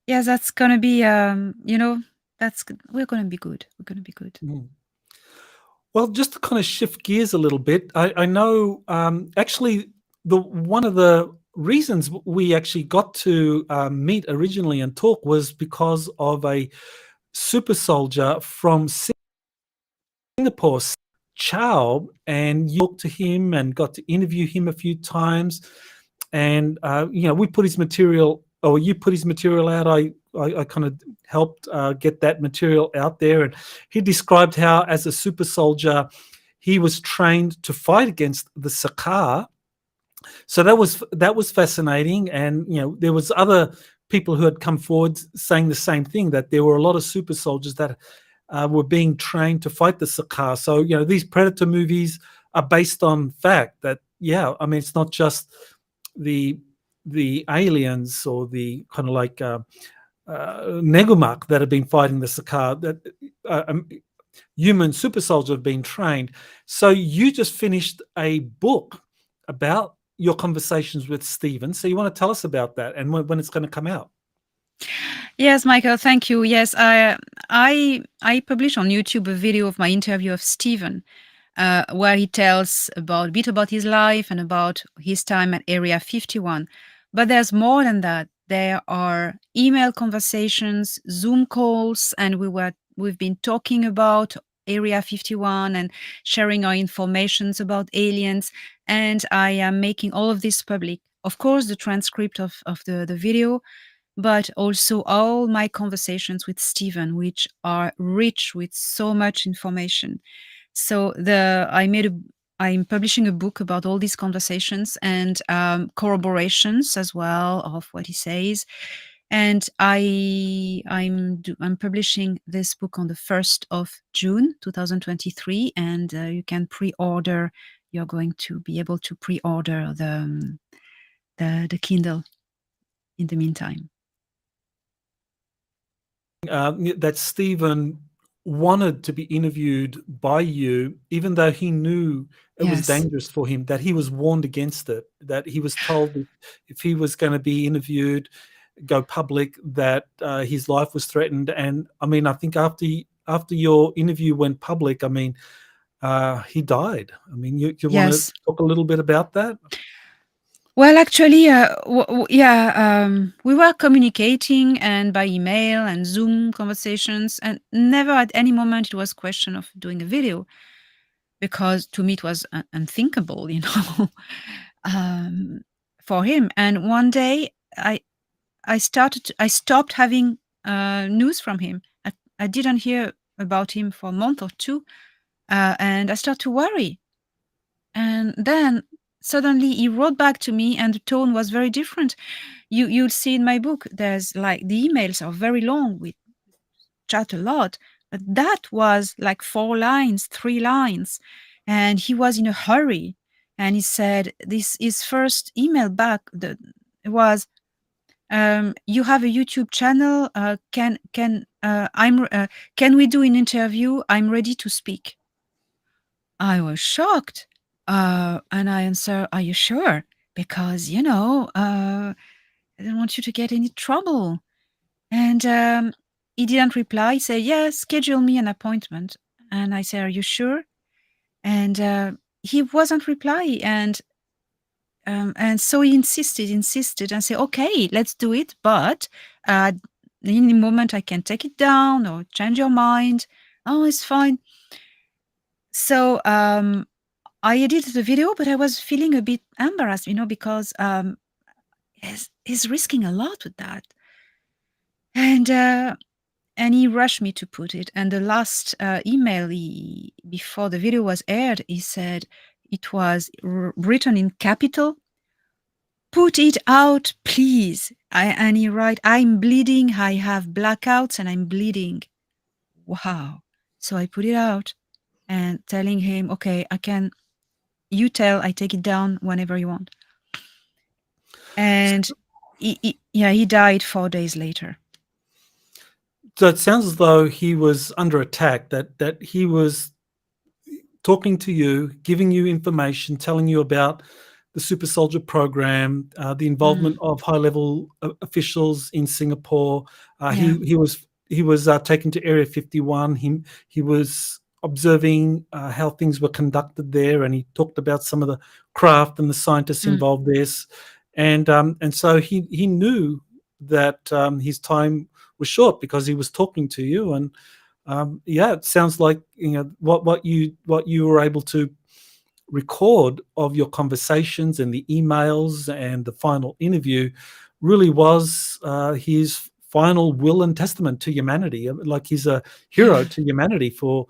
yes, that's going to be, we're going to be good. We're going to be good. Mm. Well, just to kind of shift gears a little bit, I know actually one of the reasons we actually got to meet originally and talk was because of a super soldier from Singapore, Chow, and you talked to him and got to interview him a few times, and we put his material, or you put his material out. I kind of helped get that material out there, and he described how, as a super soldier, he was trained to fight against the Sakaar, So that was fascinating, and there was other people who had come forward saying the same thing, that there were a lot of super soldiers that were being trained to fight the Sakaar. So these Predator movies are based on fact that I mean, it's not just the aliens or the kind of like Negumak that have been fighting the Sakaar, that human super soldiers have been trained. So you just finished a book about your conversations with Stephen. So you want to tell us about that and when it's going to come out? Yes, Michael, thank you. Yes, I published on YouTube a video of my interview of Stephen, where he tells a bit about his life and about his time at Area 51. But there's more than that. There are email conversations, Zoom calls, and we've been talking about Area 51 and sharing our informations about aliens. And I am making all of this public. Of course, the transcript of the video, but also all my conversations with Stephen, which are rich with so much information. So I'm publishing a book about all these conversations and corroborations as well of what he says. And I'm publishing this book on the 1st of June 2023, and you can pre-order. You're going to be able to pre-order the Kindle in the meantime. That Stephen wanted to be interviewed by you, even though he knew it was dangerous for him, that he was warned against it, that he was told that if he was going to be interviewed, go public, that his life was threatened. And I mean, I think after your interview went public, I mean, he died. I mean, you want to talk a little bit about that? Well, actually, we were communicating and by email and Zoom conversations, and never at any moment it was a question of doing a video, because to me it was unthinkable, for him. And one day I stopped having news from him. I didn't hear about him for a month or two, and I started to worry. And then suddenly he wrote back to me, and the tone was very different. You'll see in my book, there's like the emails are very long. We chat a lot, but that was like 4 lines, 3 lines, and he was in a hurry. And he said, his first email back was, "You have a YouTube channel. Can we do an interview? I'm ready to speak." I was shocked. And I answered, "Are you sure? Because, I don't want you to get any trouble." And he didn't reply. He said, "Yes, schedule me an appointment." And I said, "Are you sure?" And he wasn't replying. And so he insisted and said, "Okay, let's do it. But in the moment I can take it down or change your mind." "Oh, it's fine." So I edited the video, but I was feeling a bit embarrassed, because he's risking a lot with that. And he rushed me to put it. And the last email before the video was aired, he said it was written in capital, "Put it out, please." And he wrote, "I'm bleeding. I have blackouts and I'm bleeding." Wow. So I put it out and telling him, "Okay, you tell, I take it down whenever you want." And he died 4 days later. So it sounds as though he was under attack, that he was talking to you, giving you information, telling you about the super soldier program, the involvement of high-level officials in Singapore. He was taken to Area 51. He was observing how things were conducted there, and he talked about some of the craft and the scientists involved there. And so he knew that his time was short because he was talking to you. And it sounds like what you were able to record of your conversations and the emails and the final interview really was his final will and testament to humanity. Like, he's a hero to humanity for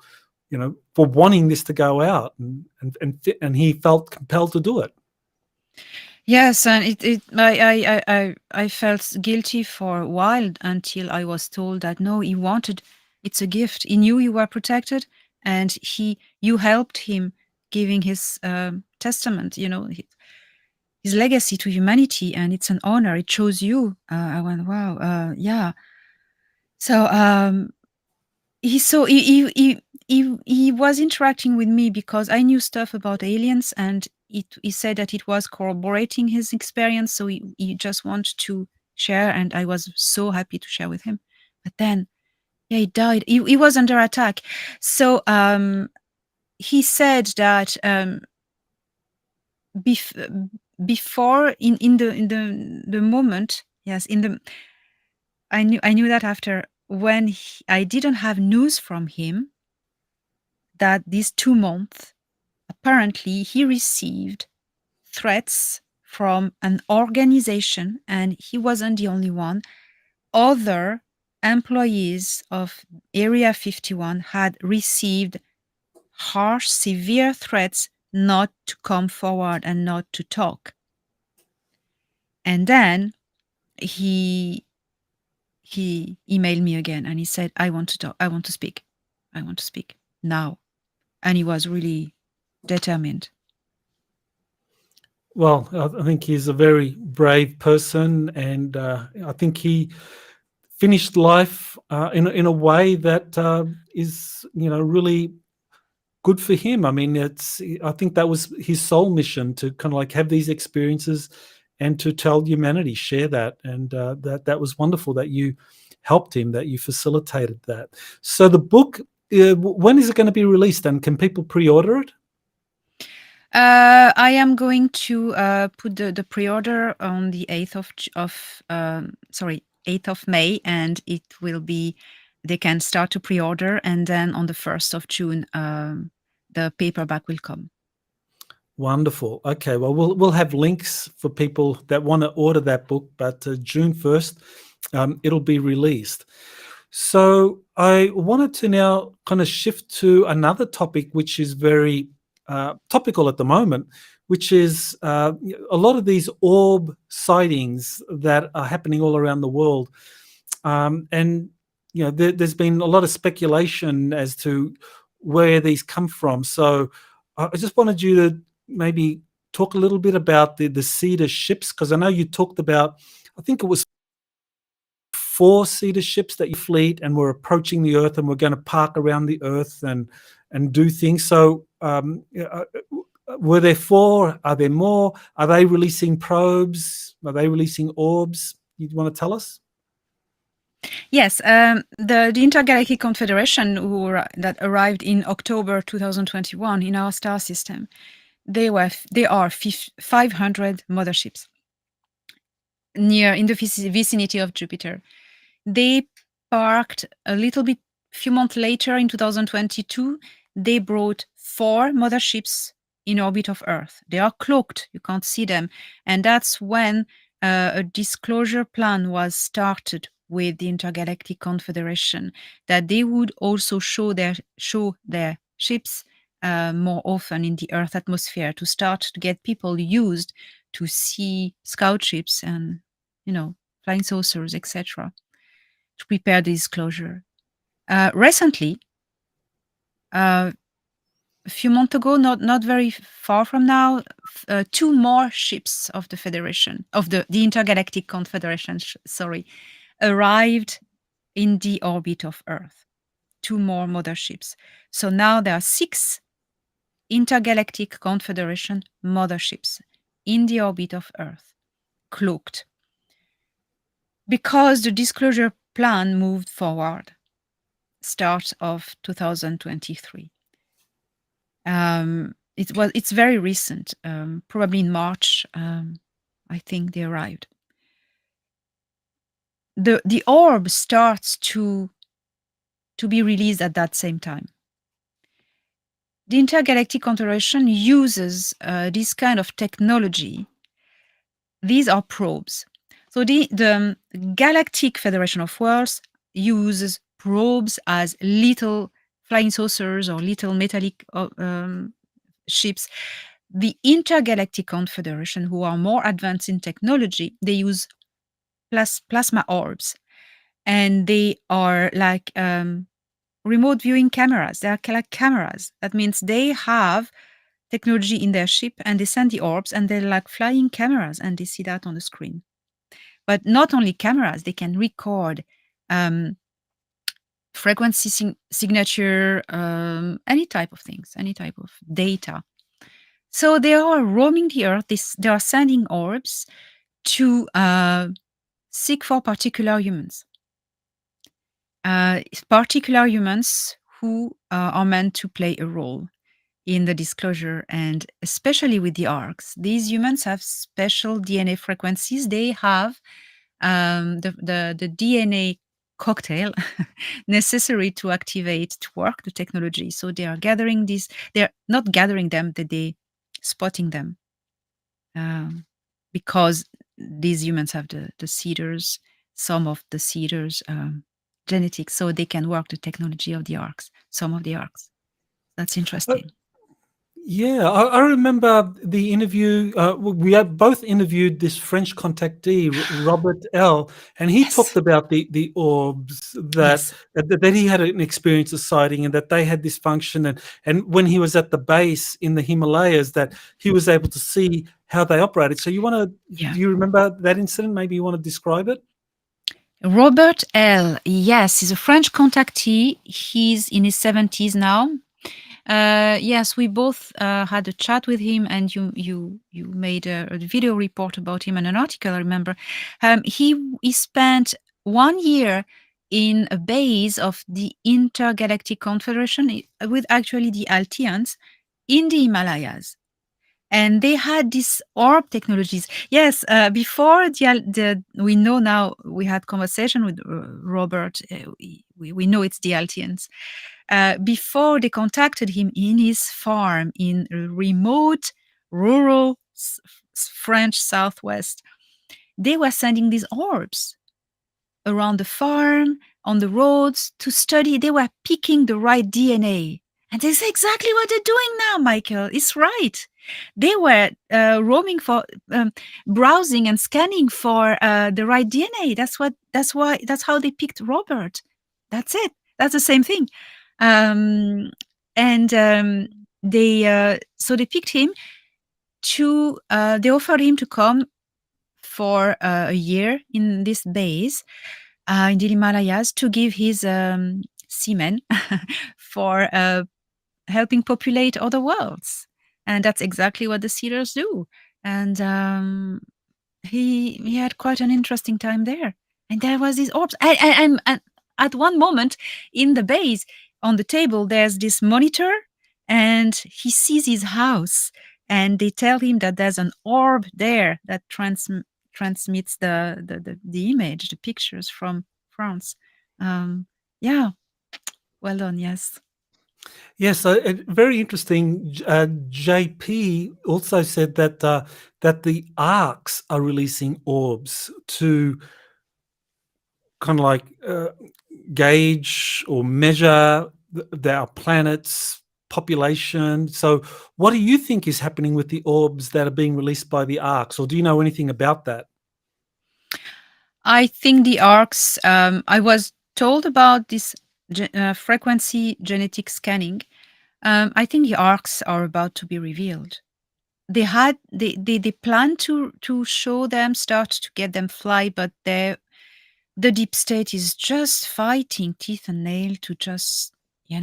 wanting this to go out, and he felt compelled to do it. Yes, and I felt guilty for a while until I was told that no, he wanted, it's a gift. He knew you were protected, and you helped him giving his testament, his legacy to humanity, and it's an honor. It shows you. I went, wow, yeah. So he was interacting with me because I knew stuff about aliens, and he said that it was corroborating his experience. So he just wanted to share, and I was so happy to share with him. But then, yeah, he died. He was under attack. So he said that before in the moment, yes, I knew that after when I didn't have news from him, that these 2 months, apparently he received threats from an organization, and he wasn't the only one. Other employees of Area 51 had received harsh, severe threats not to come forward and not to talk. And then he emailed me again, and he said, I want to talk. I want to speak. I want to speak now. And he was really determined. Well, I think he's a very brave person, and I think he finished life in a way that is, really good for him. I mean, I think that was his sole mission, to kind of like have these experiences and to tell humanity, share that, and that was wonderful that you helped him, that you facilitated that. So the book, when is it going to be released, and can people pre-order it? I am going to put the pre-order on the 8th of May, and it will be, they can start to pre-order, and then on the 1st of June, the paperback will come. Wonderful. Okay, well, we'll have links for people that want to order that book, but June 1st, it'll be released. So I wanted to now kind of shift to another topic, which is very topical at the moment, which is a lot of these orb sightings that are happening all around the world. And, there's been a lot of speculation as to where these come from. So I just wanted you to maybe talk a little bit about the Cedar ships, because I know you talked about, I think it was 4 Cedar ships that you fleet and were approaching the Earth, and were going to park around the Earth and do things. So were there 4? Are there more? Are they releasing probes? Are they releasing orbs? You want to tell us? Yes, the Intergalactic Confederation, that arrived in October 2021 in our star system, they are 500 motherships in the vicinity of Jupiter. They parked a little bit, few months later in 2022. They brought 4 motherships in orbit of Earth. They are cloaked, you can't see them, and that's when a disclosure plan was started with the Intergalactic Confederation, that they would also show their ships more often in the Earth atmosphere, to start to get people used to see scout ships and flying saucers, etc., to prepare the disclosure. Recently, a few months ago, not very far from now, 2 more ships of the Federation, of the Intergalactic Confederation, arrived in the orbit of Earth. 2 more motherships. So now there are 6 Intergalactic Confederation motherships in the orbit of Earth, cloaked, because the disclosure plan moved forward, start of 2023. It's very recent, probably in March. I think they arrived. The orb starts to be released at that same time. The Intergalactic Confederation uses this kind of technology. These are probes. So the Galactic Federation of Worlds uses probes as little flying saucers or little metallic ships the Intergalactic Confederation, who are more advanced in technology, they use plasma orbs, and they are like remote viewing cameras. They are like cameras. That means they have technology in their ship, and they send the orbs, and they're like flying cameras, and they see that on the screen. But not only cameras, they can record frequency signature, any type of things, any type of data. So they are roaming the Earth. They are sending orbs to seek for particular humans. Particular humans who are meant to play a role in the disclosure, and especially with the ARCs. These humans have special DNA frequencies. They have the DNA cocktail necessary to activate, to work the technology. So they are gathering these, they're not gathering them, they spotting them. Because these humans have the seeders, some of the seeders genetics, so they can work the technology of the ARCs, some of the ARCs. That's interesting. Yeah, I remember the interview. We have both interviewed this French contactee, Robert L., and he Yes. talked about the orbs that, Yes. that he had an experience of sighting, and that they had this function. And when he was at the base in the Himalayas, that he was able to see how they operated. So do you remember that incident? Maybe you want to describe it? Robert L., yes, he's a French contactee. He's in his 70s now. Yes, we both had a chat with him, and you made a video report about him and an article, I remember. He spent 1 year in a base of the Intergalactic Confederation with actually the Altians in the Himalayas. And they had these orb technologies. Yes, before we know now, we had conversation with Robert. We know it's the Altians. Before they contacted him in his farm in a remote, rural French southwest, they were sending these orbs around the farm, on the roads to study. They were picking the right DNA. And that's exactly what they're doing now, Michael. It's right. They were roaming for, browsing and scanning for the right DNA. That's how they picked Robert. That's it. That's the same thing. So they picked him to, they offered him to come for a year in this base in the Himalayas to give his semen for helping populate other worlds. And that's exactly what the sealers do. And he had quite an interesting time there. And there was these orbs. And at one moment in the base, on the table, there's this monitor, and he sees his house. And they tell him that there's an orb there that transmits the image, the pictures from France. Yeah, well done. Yes. Yes, very interesting. JP also said that that the arcs are releasing orbs to kind of like gauge or measure our planet's population. So, what do you think is happening with the orbs that are being released by the arcs, or do you know anything about that? I think the arcs. I was told about this frequency genetic scanning. I think the arcs are about to be revealed. They plan to show them, start to get them fly, but the deep state is just fighting teeth and nail to just, they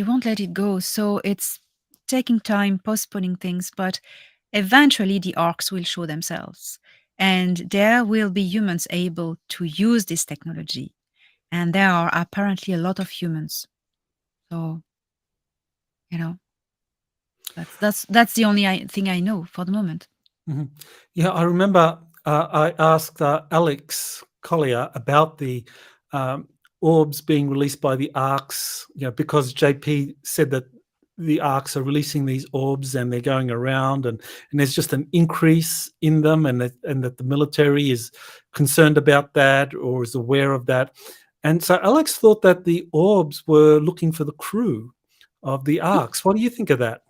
won't let it go. So it's taking time, postponing things, but eventually the arcs will show themselves. And there will be humans able to use this technology. And there are apparently a lot of humans. So, that's the only thing I know for the moment. Mm-hmm. Yeah, I remember I asked Alex Collier about the orbs being released by the arcs, because JP said that the arcs are releasing these orbs and they're going around, and there's just an increase in them, and that the military is concerned about that or is aware of that. And so Alex thought that the orbs were looking for the crew of the arcs. What do you think of that?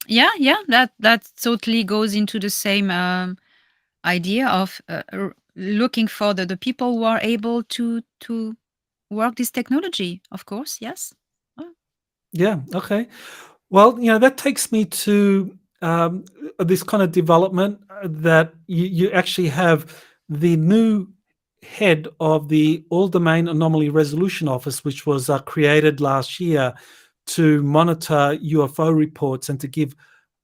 Yeah, that totally goes into the same idea of looking for the people who are able to work this technology. Of course, yes. Oh, Yeah. Okay. Well, that takes me to this kind of development that you actually have the new head of the All Domain Anomaly Resolution Office, which was created last year to monitor UFO reports and to give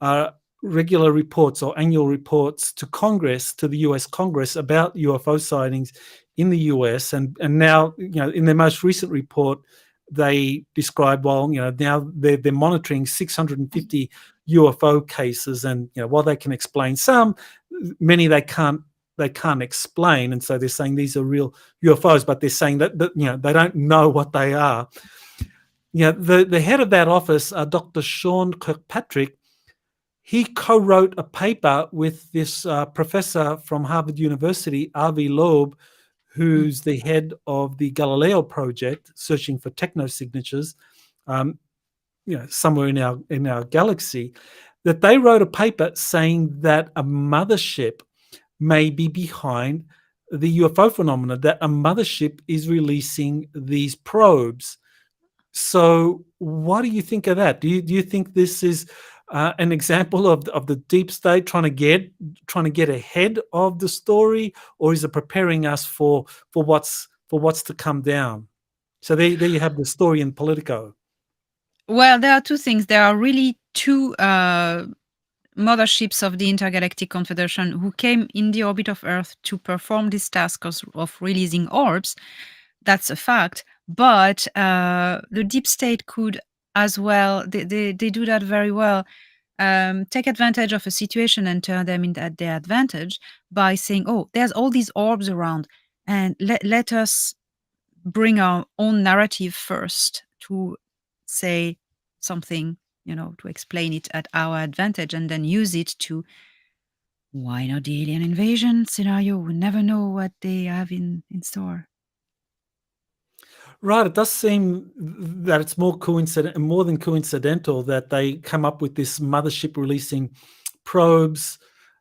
uh, regular reports or annual reports to Congress, to the US Congress, about UFO sightings in the US. And now, in their most recent report, they describe, well, now they're monitoring 650 UFO cases, and while they can explain some, many they can't explain, and so they're saying these are real UFOs, but they're saying that they don't know what they are. The head of that office, Dr. Sean Kirkpatrick, he co-wrote a paper with this professor from Harvard University, Avi Loeb, mm. who's the head of the Galileo project, searching for technosignatures, um, somewhere in our galaxy. That they wrote a paper saying that a mothership may be behind the UFO phenomena. That a mothership is releasing these probes. So, what do you think of that? Do you think this is an example of the deep state trying to get ahead of the story, or is it preparing us for what's to come down? So there you have the story in Politico. Well, there are two things. There are really two motherships of the Intergalactic Confederation who came in the orbit of Earth to perform this task of releasing orbs. That's a fact. But the deep state could as well, they do that very well, take advantage of a situation and turn them at their advantage by saying, oh, there's all these orbs around, and let us bring our own narrative first to say something, to explain it at our advantage, and then use it to, why not the alien invasion scenario? We never know what they have in store. Right. It does seem that it's more than coincidental that they come up with this mothership releasing probes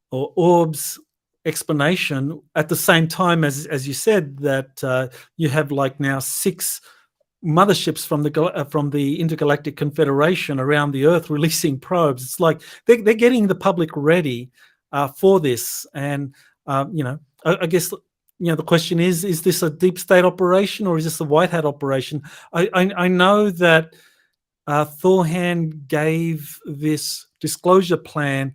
or orbs explanation at the same time as you said that you have like now 6 motherships from the Intergalactic Confederation around the Earth releasing probes. It's like they're getting the public ready for this, and I guess the question is this a deep state operation or is this a white hat operation? I know that Thorhan gave this disclosure plan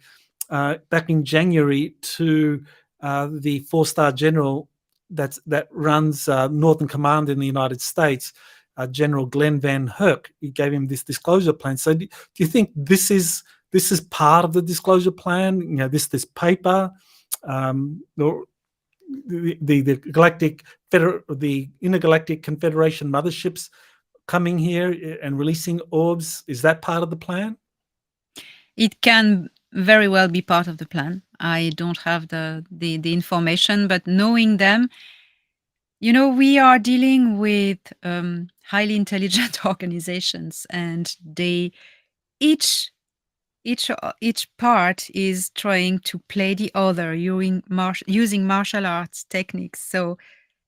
back in January to the 4-star general that runs Northern Command in the United States, General Glenn Van Herk. He gave him this disclosure plan. So do you think this is part of the disclosure plan? This paper, or the Intergalactic Confederation motherships coming here and releasing orbs, is that part of the plan? It can very well be part of the plan. I don't have the information, but knowing them, we are dealing with highly intelligent organizations, and they each part is trying to play the other using martial arts techniques. So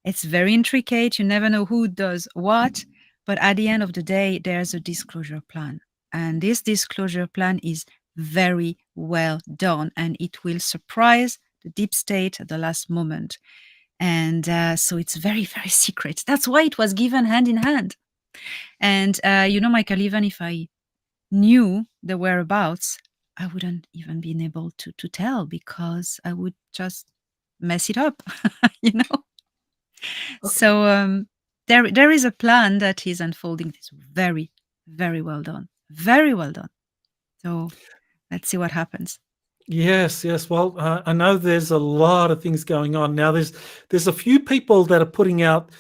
it's very intricate. You never know who does what, but at the end of the day, there's a disclosure plan, and this disclosure plan is very well done, and it will surprise the deep state at the last moment. And so it's very, very secret. That's why it was given hand in hand. And Michael, even if I knew the whereabouts, I wouldn't even been able to tell, because I would just mess it up, you know. So there is a plan that is unfolding. It's very, very well done. Very well done. So let's see what happens. Yes, yes. Well, I know there's a lot of things going on now. There's a few people that are putting out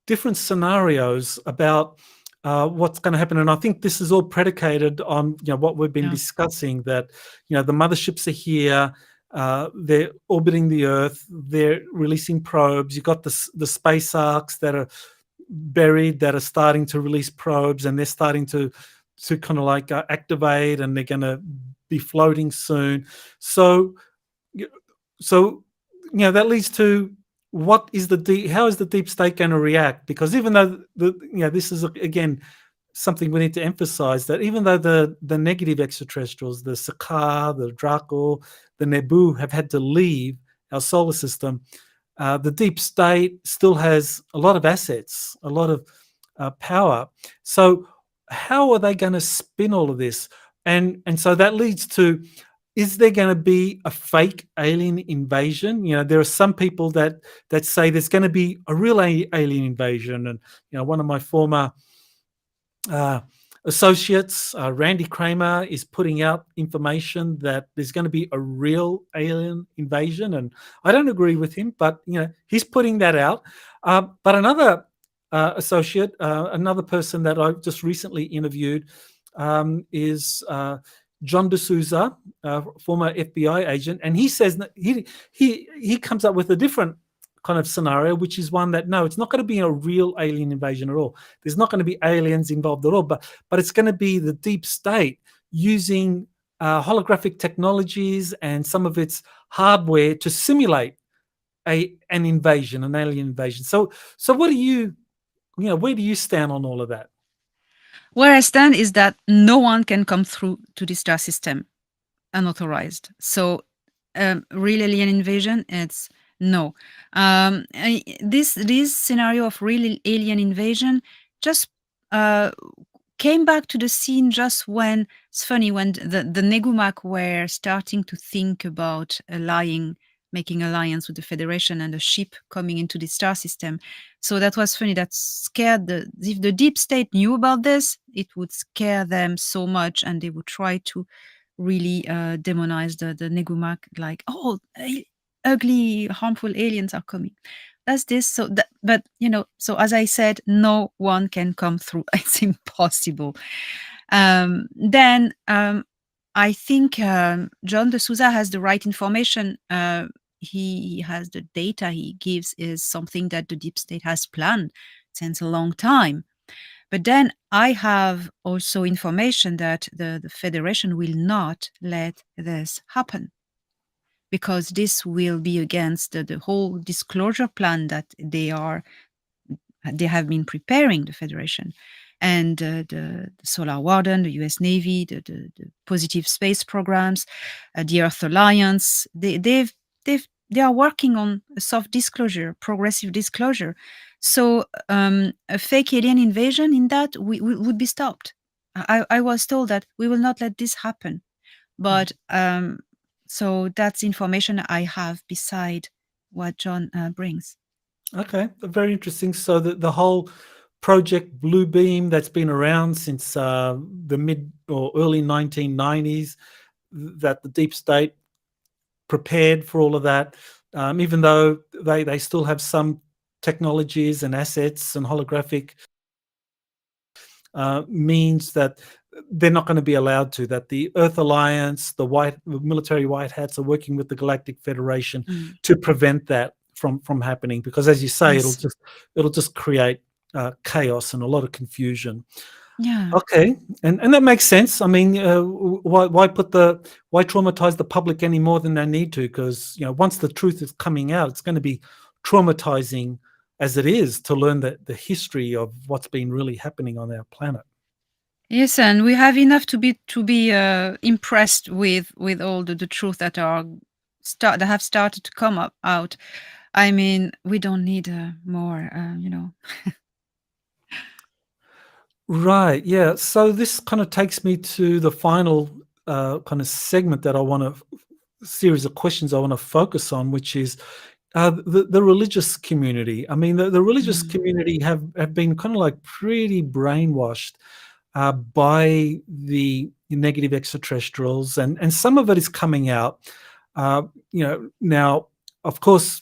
different scenarios about what's going to happen, and I think this is all predicated on what we've been Yeah. discussing. That the motherships are here, they're orbiting the Earth, they're releasing probes. You've got the space arcs that are buried that are starting to release probes, and they're starting to kind of like activate, and they're going to be floating soon. So, so that leads to how is the deep state going to react? Because even though this is again something we need to emphasize, that even though the negative extraterrestrials, the Sakar, the Draco, the Nebu, have had to leave our solar system, the deep state still has a lot of assets, a lot of power. So how are they going to spin all of this? And so that leads to, is there going to be a fake alien invasion? There are some people that say there's going to be a real alien invasion. And one of my former associates, Randy Kramer, is putting out information that there's going to be a real alien invasion, and I don't agree with him, but he's putting that out. But another associate, another person that I just recently interviewed, is John D'Souza, former FBI agent, and he says that he comes up with a different kind of scenario, which is one that, no, it's not going to be a real alien invasion at all. There's not going to be aliens involved at all, but it's going to be the deep state using holographic technologies and some of its hardware to simulate an invasion, an alien invasion. So what do you, where do you stand on all of that? Where I stand is that no one can come through to the star system unauthorized. So real alien invasion, it's no. This scenario of real alien invasion just came back to the scene just when, it's funny, when the Negumak were starting to think about making alliance with the Federation and a ship coming into the star system. So that was funny. That scared if the deep state knew about this, it would scare them so much, and they would try to really demonize the Negumak, like, oh, ugly, harmful aliens are coming. That's this. So but so as I said, no one can come through. It's impossible. Then I think John D'Souza has the right information. He has the data he gives is something that the deep state has planned since a long time. But then I have also information that the Federation will not let this happen, because this will be against the whole disclosure plan that they have been preparing, the Federation. And the Solar Warden, the US Navy, the positive space programs, the Earth Alliance, they are working on a soft disclosure, progressive disclosure. So a fake alien invasion in that would be stopped. I was told that we will not let this happen. But so that's information I have beside what John brings. Okay, very interesting. So the whole Project Bluebeam that's been around since the mid or early 1990s, that the deep state prepared for all of that, even though they still have some technologies and assets and holographic means that they're not going to be allowed to, that the Earth Alliance, the military white hats are working with the Galactic Federation to prevent that from happening, because as you say, Yes. it'll just create chaos and a lot of confusion. Yeah. Okay, and that makes sense. I mean, why traumatize the public any more than they need to? Because once the truth is coming out, it's going to be traumatizing as it is to learn the history of what's been really happening on our planet. Yes, and we have enough to be impressed with all the truth that that have started to come out. I mean, we don't need more. Right. Yeah. So this kind of takes me to the final kind of segment that I want to series of questions I want to focus on, which is the religious community. I mean, the religious community have been kind of like pretty brainwashed by the negative extraterrestrials, and some of it is coming out. Now, of course,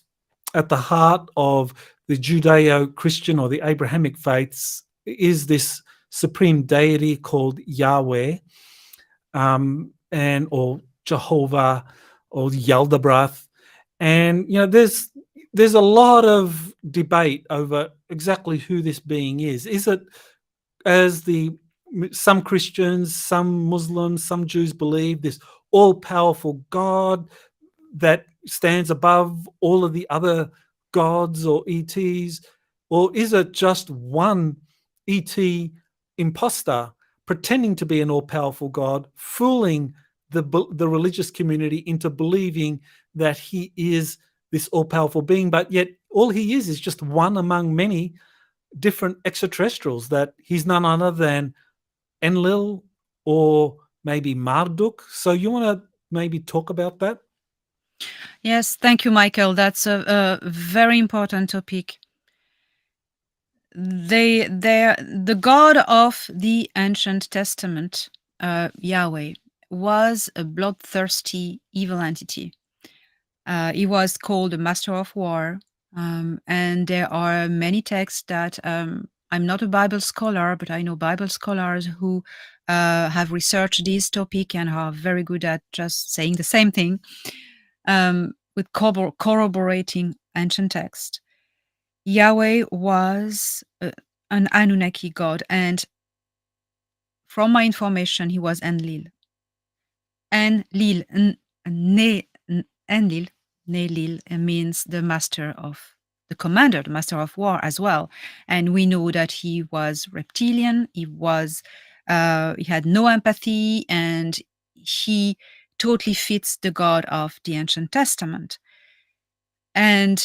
at the heart of the Judeo-Christian or the Abrahamic faiths is this supreme deity called Yahweh, or Jehovah, or Yaldabaoth. And there's a lot of debate over exactly who this being is. Is it, as some Christians, some Muslims, some Jews believe, this all-powerful God that stands above all of the other gods or ETs? Or is it just one ET imposter pretending to be an all-powerful God, fooling the religious community into believing that he is this all-powerful being, but yet all he is just one among many different extraterrestrials, that he's none other than Enlil or maybe Marduk? So you want to maybe talk about that? Yes, thank you, Michael. That's a very important topic. The God of the Ancient Testament, Yahweh, was a bloodthirsty evil entity. He was called the Master of War, and there are many texts that I'm not a Bible scholar, but I know Bible scholars who have researched this topic and are very good at just saying the same thing with corroborating ancient text. Yahweh was an Anunnaki god, and from my information, he was Enlil. Enlil, Enlil means the master of the commander, the master of war as well. And we know that he was reptilian. He had no empathy, and he totally fits the God of the Ancient Testament. And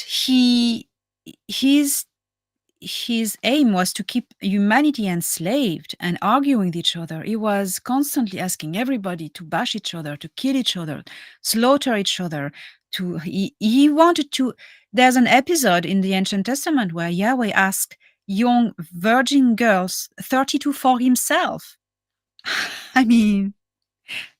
his aim was to keep humanity enslaved and arguing with each other. He was constantly asking everybody to bash each other, to kill each other, slaughter each other. He wanted to. There's an episode in the Ancient Testament where Yahweh asked young virgin girls 32 for himself. I mean,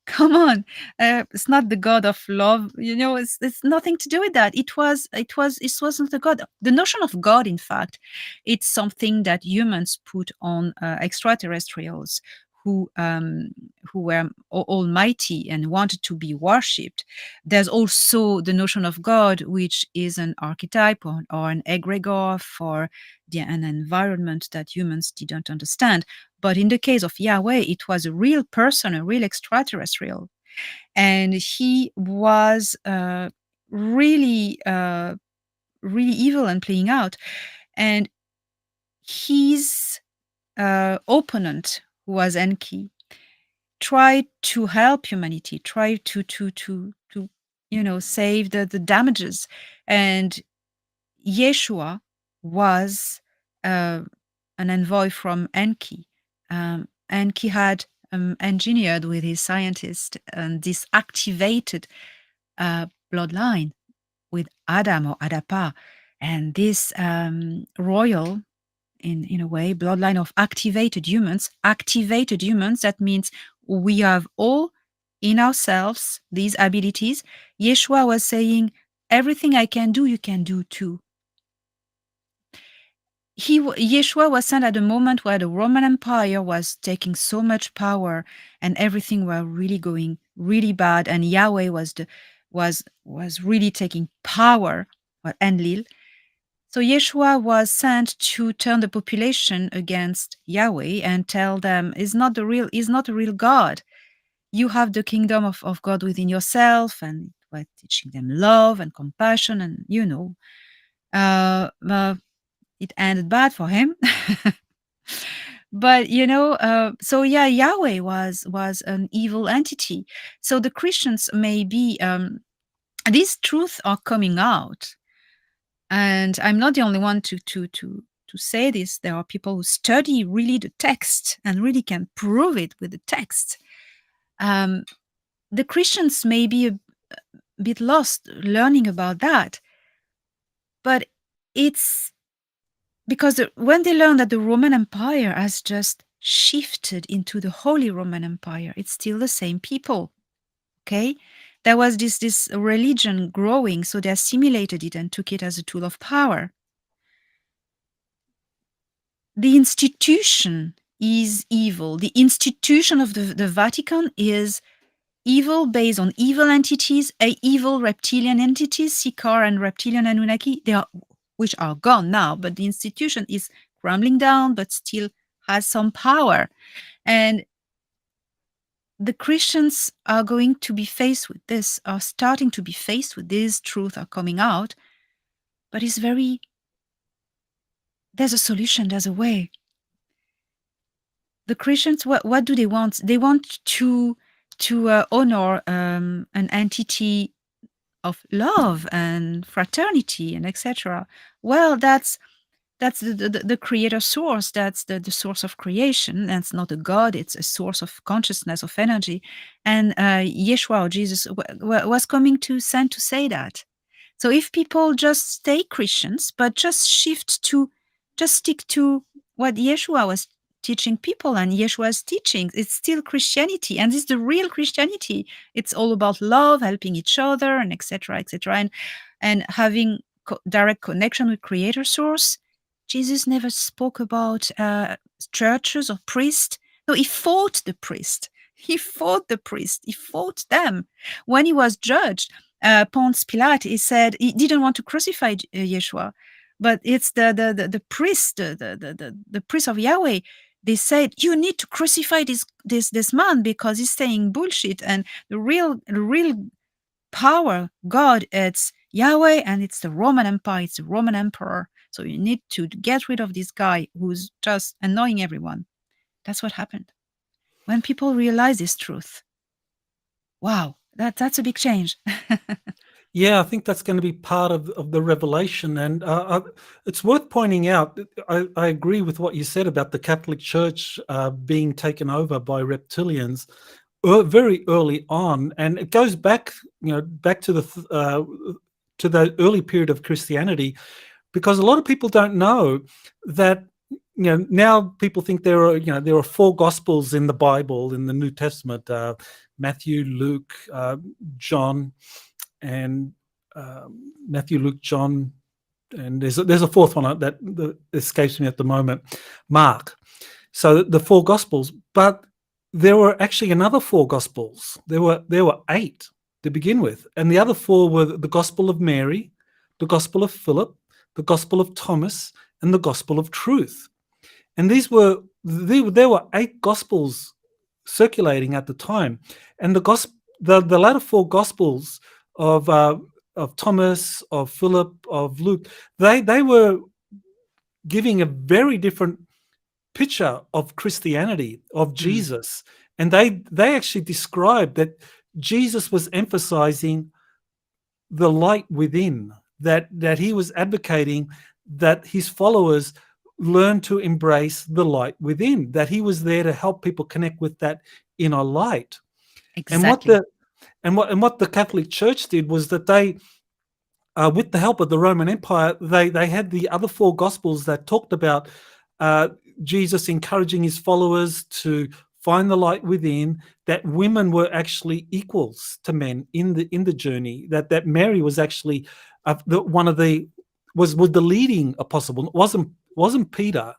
come on, it's not the God of love, it's nothing to do with that. It wasn't the God. The notion of God, in fact, it's something that humans put on extraterrestrials who were almighty and wanted to be worshipped. There's also the notion of God, which is an archetype or an egregore for an environment that humans didn't understand. But in the case of Yahweh, it was a real person, a real extraterrestrial. And he was really evil and playing out. And his opponent, who was Enki, tried to help humanity, tried to save the damages. And Yeshua was an envoy from Enki. Enki had engineered with his scientist this activated bloodline with Adam or Adapa, and this royal, in a way, bloodline of activated humans. That means we have all in ourselves these abilities. Yeshua was saying, everything I can do, you can do too. Yeshua was sent at a moment where the Roman Empire was taking so much power and everything was really going really bad, and Yahweh was really taking power, or Enlil. So Yeshua was sent to turn the population against Yahweh and tell them, he's not a real God. You have the kingdom of God within yourself, and we're teaching them love and compassion, and it ended bad for him. But so yeah, Yahweh was an evil entity. So the Christians maybe these truths are coming out, and I'm not the only one to say this. There are people who study really the text and really can prove it with the text. The Christians may be a bit lost learning about that, but it's because when they learn that the Roman Empire has just shifted into the Holy Roman Empire, it's still the same people. Okay? There was this religion growing, so they assimilated it and took it as a tool of power. The institution is evil. The institution of the Vatican is evil, based on evil entities, evil reptilian entities, Sikaar and reptilian Anunnaki, which are gone now, but the institution is crumbling down, but still has some power. And the Christians are going to be faced with this, are starting to be faced with this truth, are coming out, but it's very, there's a solution, there's a way. The Christians, what do they want? They want to honor an entity of love and fraternity and etc. Well, that's the creator source. That's the source of creation. That's not a god. It's a source of consciousness, of energy. And Yeshua or Jesus was coming to send to say that. So if people just stay Christians, but just stick to what Yeshua was teaching people and Yeshua's teachings, it's still Christianity, and it's the real Christianity. It's all about love, helping each other, and etc., etc., and having direct connection with Creator Source. Jesus never spoke about churches or priests. No, he fought the priest. He fought the priest. He fought them. When he was judged, Ponce Pilate, he said he didn't want to crucify Yeshua, but it's the priest, the priest of Yahweh. They said, you need to crucify this man because he's saying bullshit. And the real power, God, it's Yahweh, and it's the Roman Empire, it's the Roman Emperor. So you need to get rid of this guy who's just annoying everyone. That's what happened. When people realize this truth, wow, that's a big change. Yeah, I think that's going to be part of the revelation. And it's worth pointing out, I agree with what you said about the Catholic Church being taken over by reptilians very early on. And it goes back, back to the early period of Christianity, because a lot of people don't know that, now people think there are 4 Gospels in the Bible, in the New Testament, Matthew, Luke, John, and Matthew, Luke, John, and there's a 4th one that escapes me at the moment, Mark. So the 4 Gospels, but there were actually another 4 Gospels. There were 8 to begin with, and the other 4 were the Gospel of Mary, the Gospel of Philip, the Gospel of Thomas, and the Gospel of Truth. And there were 8 Gospels circulating at the time, and the latter 4 Gospels of Thomas, of Philip, of Luke, they were giving a very different picture of Christianity, of Jesus. And they actually described that Jesus was emphasizing the light within, that he was advocating that his followers learn to embrace the light within, that he was there to help people connect with that inner light. Exactly. And what the Catholic Church did was that they, with the help of the Roman Empire, they had the other 4 Gospels that talked about Jesus encouraging his followers to find the light within, that women were actually equals to men in the journey, that Mary was actually was the leading apostle. It wasn't Peter.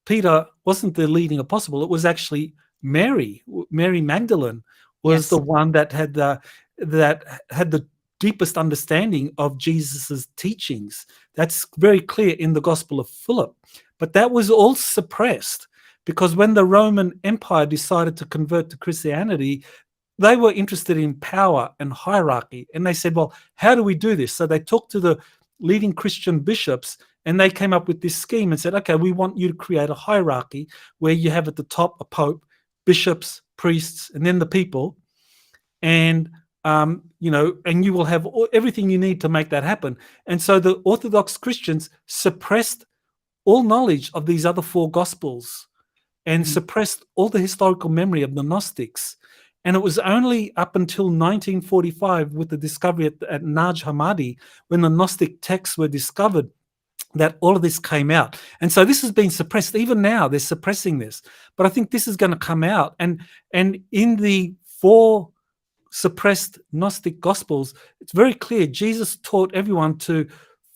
Peter wasn't the leading apostle. It was actually Mary Magdalene was the one that had the deepest understanding of Jesus's teachings. That's very clear in the Gospel of Philip. But that was all suppressed because when the Roman Empire decided to convert to Christianity, they were interested in power and hierarchy. And they said, well, how do we do this? So they talked to the leading Christian bishops, and they came up with this scheme and said, okay, we want you to create a hierarchy where you have at the top a pope, bishops, priests, and then the people. And and you will have everything you need to make that happen. And so the Orthodox Christians suppressed all knowledge of these other 4 Gospels and suppressed all the historical memory of the Gnostics. And it was only up until 1945, with the discovery at Naj Hammadi, when the Gnostic texts were discovered, that all of this came out. And so this has been suppressed. Even now, they're suppressing this. But I think this is going to come out. And in the 4 suppressed Gnostic Gospels, it's very clear Jesus taught everyone to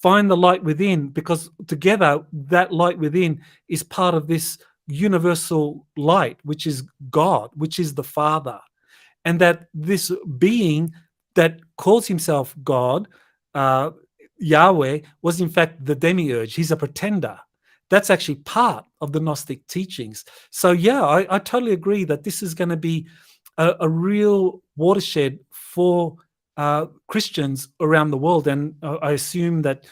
find the light within, because together that light within is part of this universal light, which is God, which is the Father. And that this being that calls himself God, Yahweh, was in fact the demiurge. He's a pretender. That's actually part of the Gnostic teachings. So yeah, I totally agree that this is going to be a real watershed for Christians around the world. And I assume that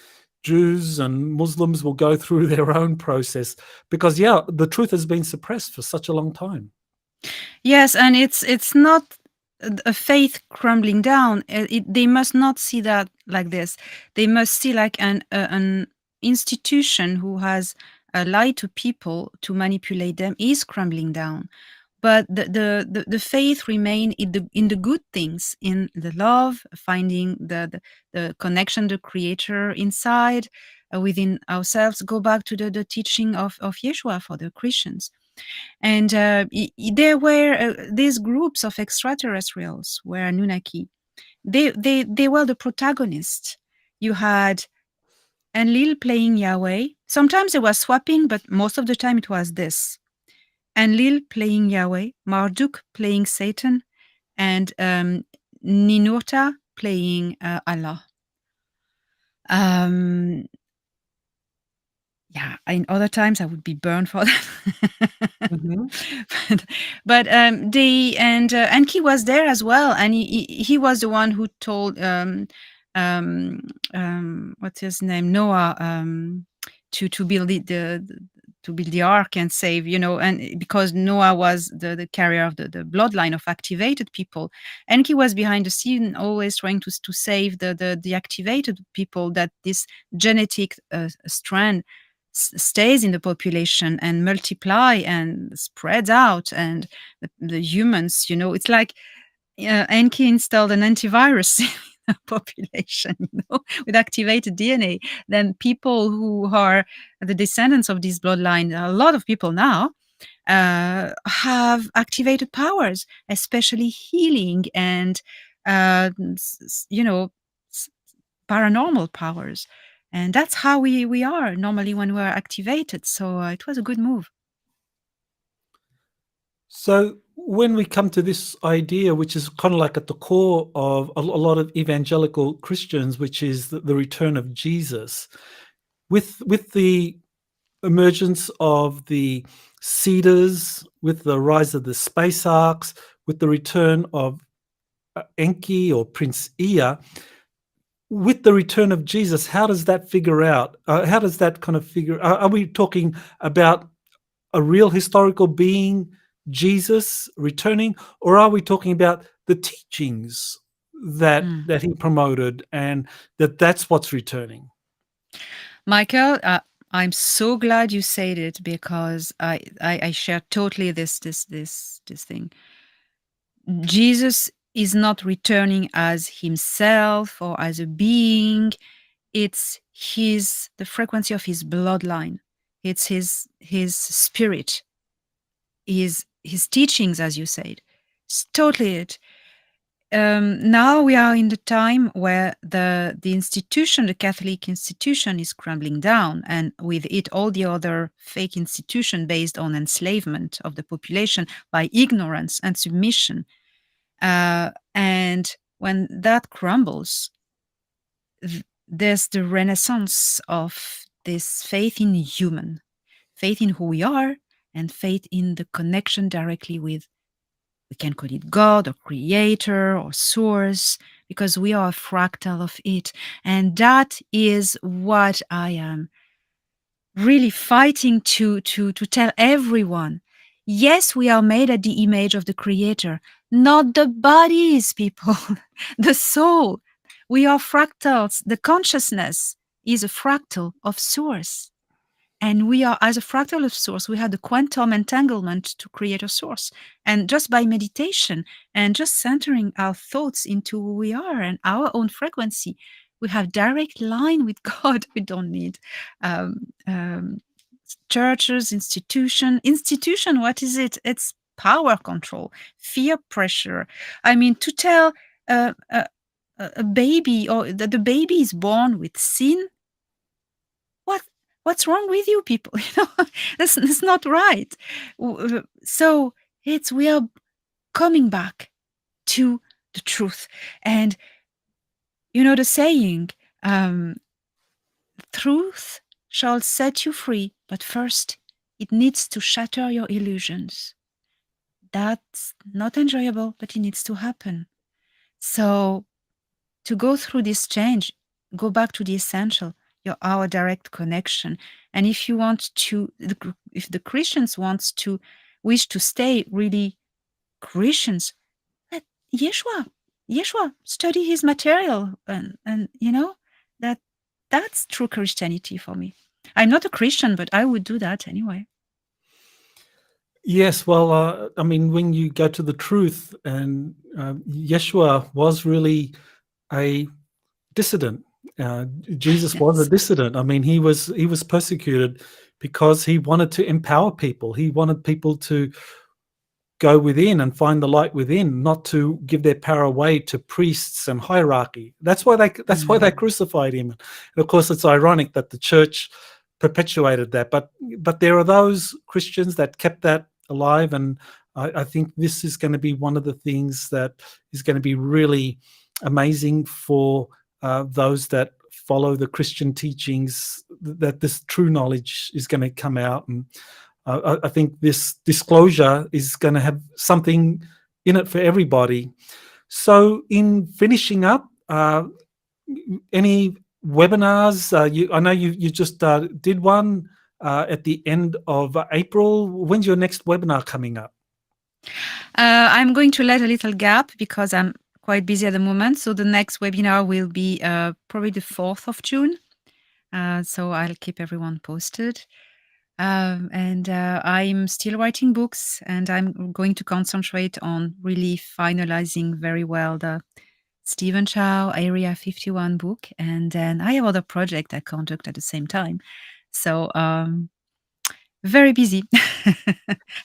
Jews and Muslims will go through their own process because, yeah, the truth has been suppressed for such a long time. Yes, and it's not a faith crumbling down. They must not see that like this. They must see like an institution who has lied to people to manipulate them is crumbling down. But the faith remain in the good things, in the love, finding the connection, the creator inside, within ourselves. Go back to the teaching of Yeshua for the Christians. And there were these groups of extraterrestrials were Anunnaki. They were the protagonists. You had Enlil playing Yahweh. Sometimes they were swapping, but most of the time it was this. Enlil playing Yahweh, Marduk playing Satan, and Ninurta playing Allah. Yeah, in other times I would be burned for that. But they and Enki was there as well, and he was the one who told what's his name, Noah, to build to build the ark and save, and because Noah was the carrier of the bloodline of activated people, Enki was behind the scene, always trying to save the activated people, that this genetic strand stays in the population and multiply and spreads out, and the humans, it's like Enki installed an antivirus in the population, with activated DNA. Then people who are the descendants of this bloodline, a lot of people now, have activated powers, especially healing and paranormal powers. And that's how we are normally when we're activated. So it was a good move. So when we come to this idea, which is kind of like at the core of a lot of evangelical Christians, which is the return of Jesus, with the emergence of the Cedars, with the rise of the space arcs, with the return of Enki or Prince Ea, with the return of Jesus, how does that figure out? How does that kind of figure? Are we talking about a real historical being, Jesus, returning, or are we talking about the teachings that he promoted, and that's what's returning? Michael, I'm so glad you said it, because I share totally this thing. Jesus is not returning as himself or as a being. It's the frequency of his bloodline. It's his spirit, his teachings, as you said. It's totally it. Now we are in the time where the institution, the Catholic institution, is crumbling down, and with it all the other fake institution based on enslavement of the population by ignorance and submission. And when that crumbles, there's the renaissance of this faith in human, faith in who we are, and faith in the connection directly with, we can call it God or creator or source, because we are a fractal of it. And that is what I am really fighting to tell everyone. Yes, we are made at the image of the creator, not the bodies, people, the soul. We are fractals. The consciousness is a fractal of source. And we are, as a fractal of source, we have the quantum entanglement to create a source. And just by meditation and just centering our thoughts into who we are and our own frequency, we have direct line with God. We don't need churches, institution. What is it? It's power control, fear, pressure. I mean, to tell a baby, or that the baby is born with sin, what's wrong with you people? That's not right. So we are coming back to the truth. And the saying, truth shall set you free, but first it needs to shatter your illusions. that's not enjoyable, but it needs to happen. So to go through this change, go back to the essential, our direct connection. And if you want to, if the Christians wish to stay really Christians, let Yeshua study his material, and that's true Christianity for me. I'm not a Christian, but I would do that anyway. Yes, well, I mean, when you go to the truth, and Yeshua was really a dissident. Jesus was a dissident. I mean, he was persecuted because he wanted to empower people. He wanted people to go within and find the light within, not to give their power away to priests and hierarchy. That's why they crucified him. And of course, it's ironic that the church perpetuated that. But there are those Christians that kept that alive, and I think this is going to be one of the things that is going to be really amazing for those that follow the Christian teachings, that this true knowledge is going to come out. And I think this disclosure is going to have something in it for everybody. So in finishing up, any webinars? I know you just did one at the end of April. When's your next webinar coming up? I'm going to let a little gap because I'm quite busy at the moment. So the next webinar will be probably the 4th of June. So I'll keep everyone posted. And I'm still writing books, and I'm going to concentrate on really finalizing very well the Stephen Chow Area 51 book. And then I have other projects I conduct at the same time. So very busy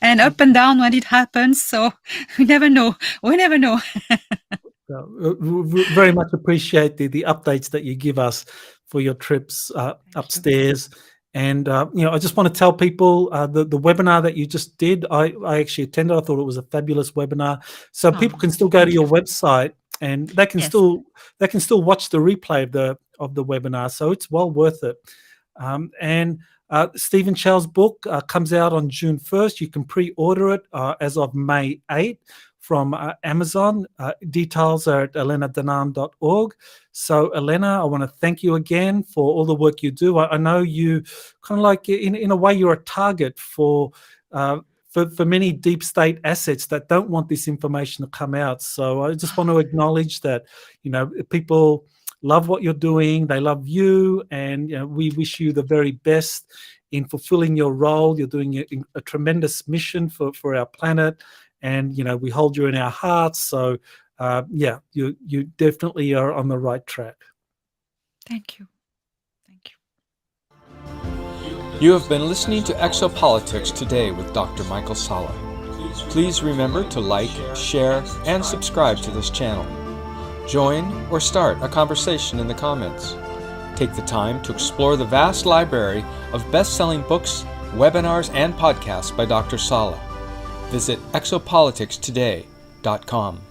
and up and down when it happens. So we never know. Very much appreciate the updates that you give us for your trips upstairs. And I just want to tell people the webinar that you just did, I actually attended. I thought it was a fabulous webinar. So people can still go to your website, and they can still watch the replay of the webinar. So it's well worth it. And Stephen Chow's book comes out on June 1st. You can pre-order it as of May 8th from Amazon. Details are at elenadanam.org. So, Elena, I want to thank you again for all the work you do. I know you kind of like, in a way, you're a target for many deep state assets that don't want this information to come out. So I just want to acknowledge that, people love what you're doing. They love you, and we wish you the very best in fulfilling your role. You're doing a tremendous mission for our planet, and we hold you in our hearts. So you definitely are on the right track. Thank you. You have been listening to Exopolitics Today with Dr. Michael Salla. Please remember to like, share, and subscribe to this channel. Join or start a conversation in the comments. Take the time to explore the vast library of best-selling books, webinars, and podcasts by Dr. Salla. Visit exopoliticstoday.com.